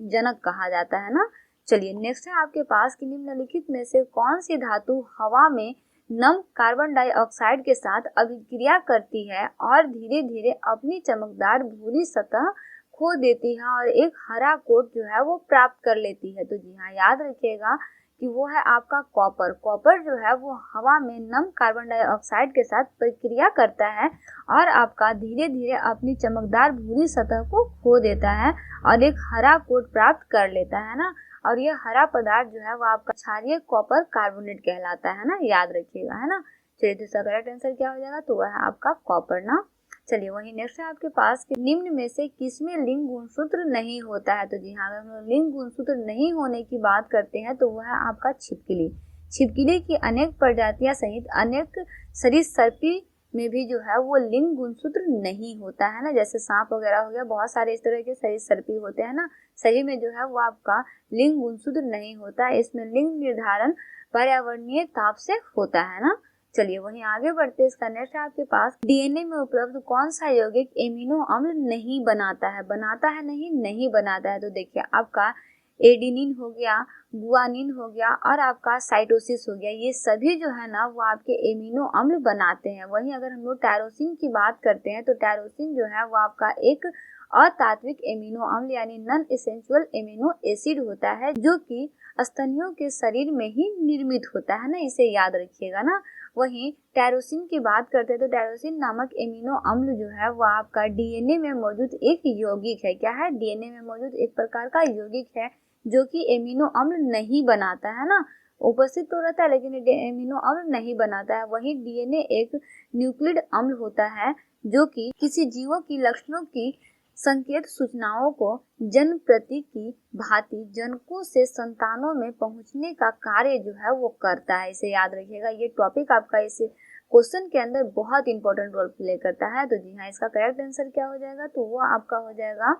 [SPEAKER 1] जनक कहा जाता है ना। चलिए नेक्स्ट है आपके पास कि निम्नलिखित में से कौन सी धातु हवा में नम कार्बन डाइऑक्साइड के साथ अभिक्रिया करती है और धीरे धीरे अपनी चमकदार भूरी सतह खो देती है और एक हरा कोट जो है वो प्राप्त कर लेती है। तो जी हाँ, याद रखिएगा कि वो है आपका कॉपर। कॉपर जो है वो हवा में नम कार्बन डाइऑक्साइड के साथ प्रक्रिया करता है और आपका धीरे धीरे अपनी चमकदार भूरी सतह को खो देता है और एक हरा कोट प्राप्त कर लेता है ना। और ये हरा पदार्थ जो है वो आपका क्षारीय कॉपर कार्बोनेट कहलाता है ना, याद रखिएगा, है ना। चलिए दूसरा करेक्ट आंसर क्या हो जाएगा, तो वह है आपका कॉपर ना। चलिए वही नेक्स्ट है आपके पास कि निम्न में से किसमें लिंग गुणसूत्र नहीं होता है। तो जी हाँ, अगर हम लिंग गुणसूत्र नहीं होने की बात करते हैं तो वह है आपका छिपकली। छिपकली की अनेक प्रजातियां सहित अनेक सरीसृपी में भी जो है वो लिंग गुणसूत्र नहीं होता है ना। जैसे सांप वगैरह हो गया, बहुत सारे इस तरह के सरीसृपी होते हैं ना, सही में जो है वो आपका लिंग गुणसूत्र नहीं होता है। इसमें लिंग निर्धारण पर्यावरणीय ताप से होता है ना। चलिए वहीं आगे बढ़ते, इसका नेक्स्ट है आपके पास डीएनए में उपलब्ध कौन सा यौगिक एमिनो अम्ल नहीं बनाता है। बनाता है नहीं बनाता है। तो देखिए आपका एडिनिन हो गया, गुआनिन हो गया और आपका साइटोसिस हो गया, ये सभी जो है ना वो आपके एमिनो अम्ल बनाते हैं। वहीं अगर हम लोग टायरोसिन की बात करते हैं तो टायरोसिन जो है वो आपका एक अतात्विक एमिनो अम्ल यानी नॉन एसेंशियल एमिनो एसिड होता है जो कि स्तनियों के शरीर में ही निर्मित होता है ना, इसे याद रखिएगा ना। वहीं टायरोसिन की बात करते हैं तो टायरोसिन नामक एमिनो अम्ल जो है वो आपका डीएनए में मौजूद एक यौगिक है। क्या है, डीएनए में मौजूद एक प्रकार का यौगिक है जो कि एमिनो अम्ल नहीं बनाता है ना। उपस्थित तो रहता है लेकिन एमिनो अम्ल नहीं बनाता है। वहीं डीएनए एक न्यूक्लिड अम्ल होता है जो कि किसी जीवों की लक्षणों की संकेत सूचनाओं को जन्म प्रति की भांति जनकों से संतानों में पहुंचने का कार्य जो है वो करता है, इसे याद रखिएगा। ये टॉपिक आपका इस क्वेश्चन के अंदर बहुत इंपॉर्टेंट रोल प्ले करता है। तो जी हाँ, इसका करेक्ट आंसर क्या हो जाएगा, तो वो आपका हो जाएगा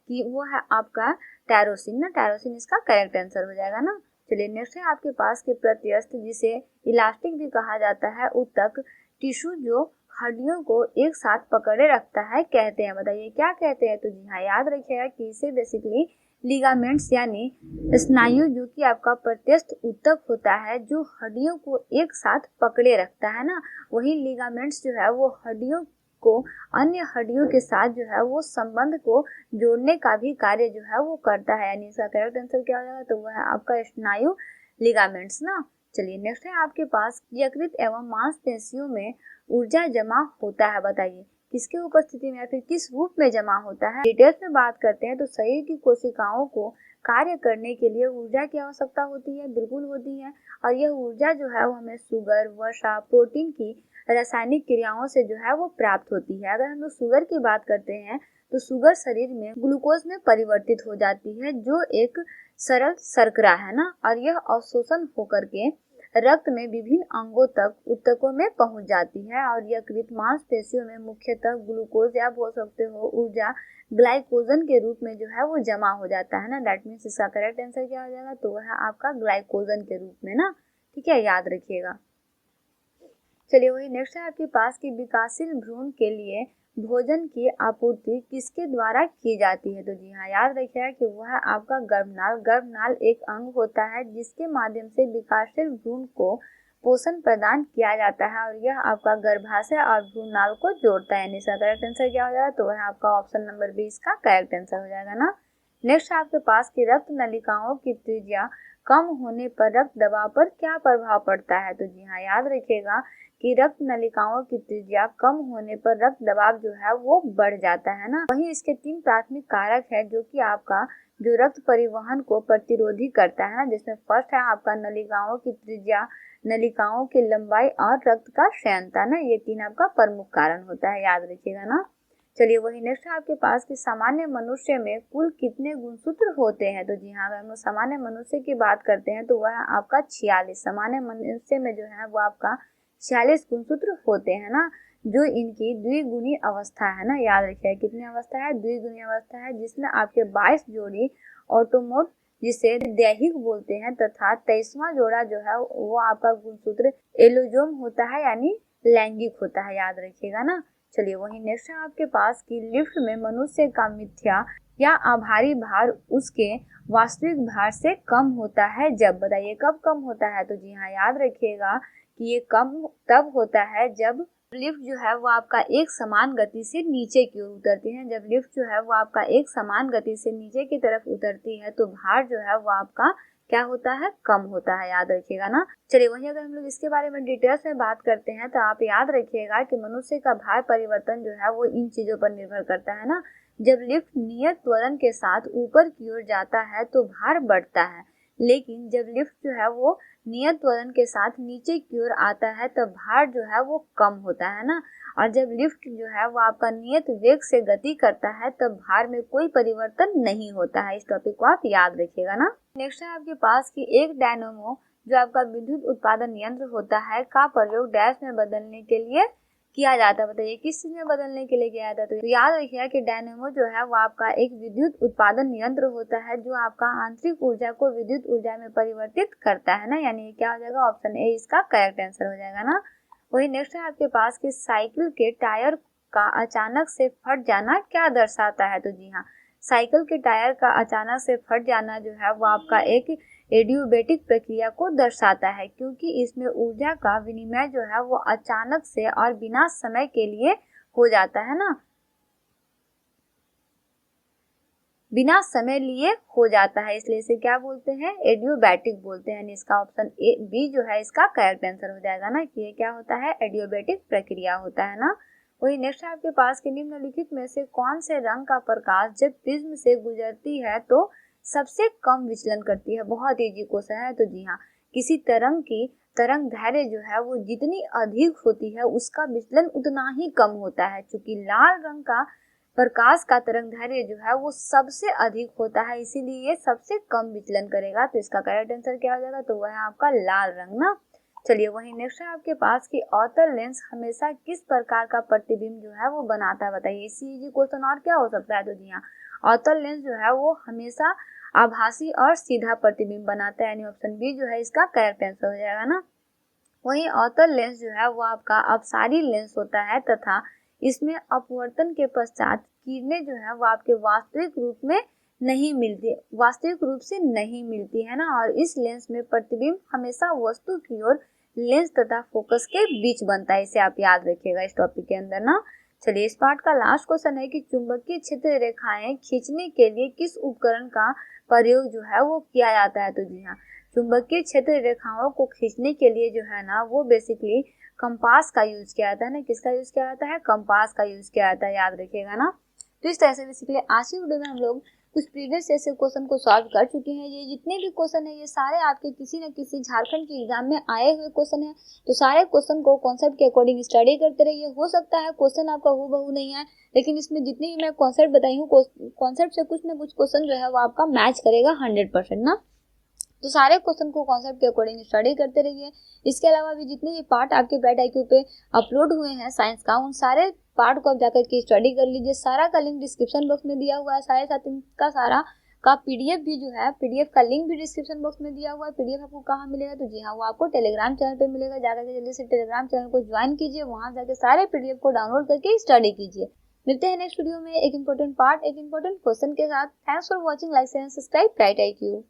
[SPEAKER 1] कि वो है आपका टायरोसिन ना। टायरोसिन इसका करेक्ट आंसर हो जाएगा ना। चलिए नेक्स्ट है आपके पास कि प्रत्यस्थ जिसे इलास्टिक भी कहा जाता है उत्तक टिश्यू जो हड्डियों को एक साथ पकड़े रखता है कहते हैं। बताइए क्या कहते हैं। तो जी हाँ, याद रखिएगा कि इसे बेसिकली लिगामेंट्स यानी स्नायु जो कि आपका प्रत्यस्थ उत्तक होता है जो हड्डियों को एक साथ पकड़े रखता है ना। वही लिगामेंट्स जो है वो हड्डियों को अन्य हड्डियों के साथ जो है वो संबंध को जोड़ने का भी कार्य जो है वो करता है। यानी इसका करेक्ट आंसर क्या हो जाएगा, तो वह है आपका स्नायु लिगामेंट्स ना। चलिए नेक्स्ट है आपके पास, यकृत एवं मांसपेशियों में ऊर्जा जमा होता है, बताइए किसके उपस्थिति में या फिर किस रूप में जमा होता है। डिटेल्स में बात करते हैं तो शरीर की कोशिकाओं को कार्य करने के लिए ऊर्जा की आवश्यकता होती है, बिल्कुल होती है। और यह ऊर्जा जो है वो हमें शुगर, वसा, प्रोटीन की रासायनिक क्रियाओं से जो है वो प्राप्त होती है। अगर हम लोग शुगर की बात करते हैं तो शुगर शरीर में ग्लूकोज में परिवर्तित हो जाती है, जो एक सरल शर्करा है ना, और यह अवशोषण होकर के रक्त में विभिन्न अंगों तक ऊतकों में पहुंच जाती है। और यकृत मांसपेशियों में मुख्यतः ग्लूकोज या बोल सकते हो ऊर्जा ग्लाइकोजन के रूप में जो है वो जमा हो जाता है ना। दैट मीन्स इसका करेक्ट आंसर क्या हो जाएगा, तो वह आपका ग्लाइकोजन के रूप में ना, ठीक है, याद रखिएगा। चलिए वही नेक्स्ट है आपके पास कि विकासशील भ्रूण के लिए भोजन की आपूर्ति किसके द्वारा की जाती है, तो जी हाँ, याद रखिएगा कि वह आपका गर्भनाल। गर्भनाल एक अंग होता है जिसके माध्यम से विकासशील भ्रूण को पोषण प्रदान किया जाता है, और यह आपका गर्भाशय और भ्रूणनाल को जोड़ता है। इसका करेक्ट आंसर क्या हो जाएगा, तो वह आपका ऑप्शन नंबर बी इसका करेक्ट आंसर हो जाएगा ना। नेक्स्ट आपके पास कि रक्त नलिकाओं की त्रिज्या कम होने पर रक्त दबाव पर क्या प्रभाव पड़ता है, तो जी हाँ, याद रखिएगा कि रक्त नलिकाओं की त्रिज्या कम होने पर रक्त दबाव जो है वो बढ़ जाता है ना। वहीं इसके 3 प्राथमिक कारक है जो कि आपका जो रक्त परिवहन को प्रतिरोधी करता है ना, जिसमें फर्स्ट है आपका नलिकाओं की त्रिज्या, नलिकाओं की लंबाई और रक्त का क्षयता ना, ये 3 आपका प्रमुख कारण होता है, याद रखिएगा ना। चलिए वही नेक्स्ट है आपके पास कि सामान्य मनुष्य में कुल कितने गुणसूत्र होते हैं, तो जी हाँ, अगर हम सामान्य मनुष्य की बात करते हैं तो वह आपका 46, सामान्य मनुष्य में जो है वो आपका 46 गुणसूत्र होते हैं ना, जो इनकी द्विगुणी अवस्था है ना, याद रखिए कितनी अवस्था है, द्विगुणी अवस्था है, जिसमें आपके 22 जोड़ी ऑटोमोट जिसे दैहिक बोलते हैं तथा 23वां जोड़ा जो है वो आपका गुणसूत्र एलोजोम होता है, यानी लैंगिक होता है, याद रखिएगा ना। चलिए वही नेक्स्ट है आपके पास कि लिफ्ट में मनुष्य का मिथ्या या आभारी भार उसके वास्तविक भार से कम होता है जब, बताइए कब कम होता है, तो जी हाँ, याद रखिएगा कि ये कम तब होता है जब लिफ्ट जो है वो आपका एक समान गति से नीचे की ओर उतरती है। जब लिफ्ट जो है वो आपका एक समान गति से नीचे की तरफ उतरती है तो भार जो है वो आपका क्या होता है, कम होता है, याद रखिएगा ना। चलिए वहीं अगर हम लोग इसके बारे में डिटेल्स में बात करते हैं तो आप याद रखिएगा कि मनुष्य का भार परिवर्तन जो है वो इन चीजों पर निर्भर करता है ना। जब लिफ्ट नियत त्वरण के साथ ऊपर की ओर जाता है तो भार बढ़ता है, लेकिन जब लिफ्ट जो है वो नियत त्वरण के साथ नीचे की ओर आता है तब भार जो है वो कम होता है ना। और जब लिफ्ट जो है वो आपका नियत वेग से गति करता है तब भार में कोई परिवर्तन नहीं होता है। इस टॉपिक को आप याद रखिएगा ना। नेक्स्ट है आपके पास कि एक डायनेमो जो आपका विद्युत उत्पादन यंत्र होता है का प्रयोग डैश में बदलने के लिए किया जाता है, बताइए किस चीज में बदलने के लिए किया जाता है, तो याद रखिएगा कि डायनेमो जो है वो आपका एक विद्युत उत्पादन यंत्र होता है जो आपका आंतरिक ऊर्जा को विद्युत ऊर्जा में परिवर्तित करता है ना, यानी ये क्या हो जाएगा, ऑप्शन ए इसका करेक्ट आंसर हो जाएगा ना। वही नेक्स्ट है आपके पास कि साइकिल के टायर का अचानक से फट जाना क्या दर्शाता है, तो जी हाँ, साइकिल के टायर का अचानक से फट जाना जो है वो आपका एक एडियोबैटिक प्रक्रिया को दर्शाता है, क्योंकि इसमें ऊर्जा का विनिमय जो है वो अचानक से और बिना समय के लिए हो जाता है ना, बिना समय लिए हो जाता है, इसलिए इसे क्या बोलते हैं, एडियोबैटिक बोलते हैं। इसका ऑप्शन ए बी जो है इसका करेक्ट आंसर हो जाएगा ना, कि ये क्या होता है, एडियोबैटिक प्रक्रिया होता है ना। वही नेक्स्ट आपके पास कि निम्नलिखित में से कौन से रंग का प्रकाश जब प्रिज्म से गुजरती है तो सबसे कम विचलन करती है, बहुत इजी क्वेश्चन है, तो जी हाँ, किसी तरंग की तरंग दैर्घ्य जो है वो जितनी अधिक होती है उसका विचलन उतना ही कम होता है। चूंकि लाल रंग का प्रकाश का तरंग दैर्घ्य जो है वो सबसे अधिक होता है, इसीलिए ये सबसे कम विचलन करेगा, तो इसका करेक्ट आंसर क्या हो जाएगा, तो वह है आपका लाल रंग ना। चलिए वही नेक्स्ट है आपके पास कि अवतल लेंस हमेशा किस प्रकार का प्रतिबिंब जो है वो बनाता है, बताइए इसी इजी क्वेश्चन और क्या हो सकता है, तो जी हाँ, अवतल लेंस जो है वो हमेशा आभासी और सीधा प्रतिबिंब बनाता है, यानी ऑप्शन बी जो है इसका करेक्ट आंसर हो जाएगा ना। वहीं अवतल लेंस जो है वो आपका अपसारी लेंस होता है तथा इसमें अपवर्तन के पश्चात किरणें जो है वो आपके वास्तविक रूप में नहीं मिलती, वास्तविक रूप से नहीं मिलती है ना, और इस लेंस में प्रतिबिंब हमेशा वस्तु की ओर लेंस तथा फोकस के बीच बनता है, इसे आप याद रखिएगा इस टॉपिक के अंदर ना। चलिए इस पार्ट का लास्ट क्वेश्चन है कि चुंबकीय क्षेत्र रेखाएं खींचने के लिए किस उपकरण का प्रयोग जो है वो किया जाता है, तो जी हाँ, चुंबकीय क्षेत्र रेखाओं को खींचने के लिए जो है ना वो बेसिकली कंपास का यूज किया जाता है ना। किसका यूज किया जाता है? कंपास का यूज किया जाता है, याद रखिएगा ना। तो इस तरह से बेसिकली आज की वीडियो में हम लोग कुछ प्रीवियस ऐसे क्वेश्चन को सॉल्व कर चुके हैं। ये जितने भी क्वेश्चन है ये सारे आपके किसी न किसी झारखंड के एग्जाम में आए हुए क्वेश्चन है। तो सारे क्वेश्चन को कॉन्सेप्ट के अकॉर्डिंग स्टडी करते रहिए। हो सकता है क्वेश्चन आपका हूबहू नहीं है, लेकिन इसमें जितनी भी मैं कॉन्सेप्ट बताई हूँ कॉन्सेप्ट से कुछ न कुछ क्वेश्चन जो है वो आपका मैच करेगा 100% ना। तो सारे क्वेश्चन को कॉन्सेप्ट के अकॉर्डिंग स्टडी करते रहिए। इसके अलावा भी जितने भी पार्ट आपके ब्राइट IQ पे अपलोड हुए हैं साइंस का, उन सारे पार्ट को आप जाकर के स्टडी कर लीजिए। सारा का लिंक डिस्क्रिप्शन बॉक्स में दिया हुआ है, साथ इनका सारा का PDF भी जो है, PDF का लिंक भी डिस्क्रिप्शन बॉक्स में दिया हुआ है। PDF आपको कहाँ मिलेगा? तो जी हाँ, वो आपको टेलीग्राम चैनल पे मिलेगा। जाकर के जल्दी से टेलीग्राम चैनल को ज्वाइन कीजिए, वहां जाकर सारे PDF को डाउनलोड करके स्टडी कीजिए। मिलते हैं नेक्स्ट वीडियो में एक इंपॉर्टेंट पार्ट, एक इंपॉर्टेंट क्वेश्चन के साथ। Thanks for watching, like and subscribe bright IQ।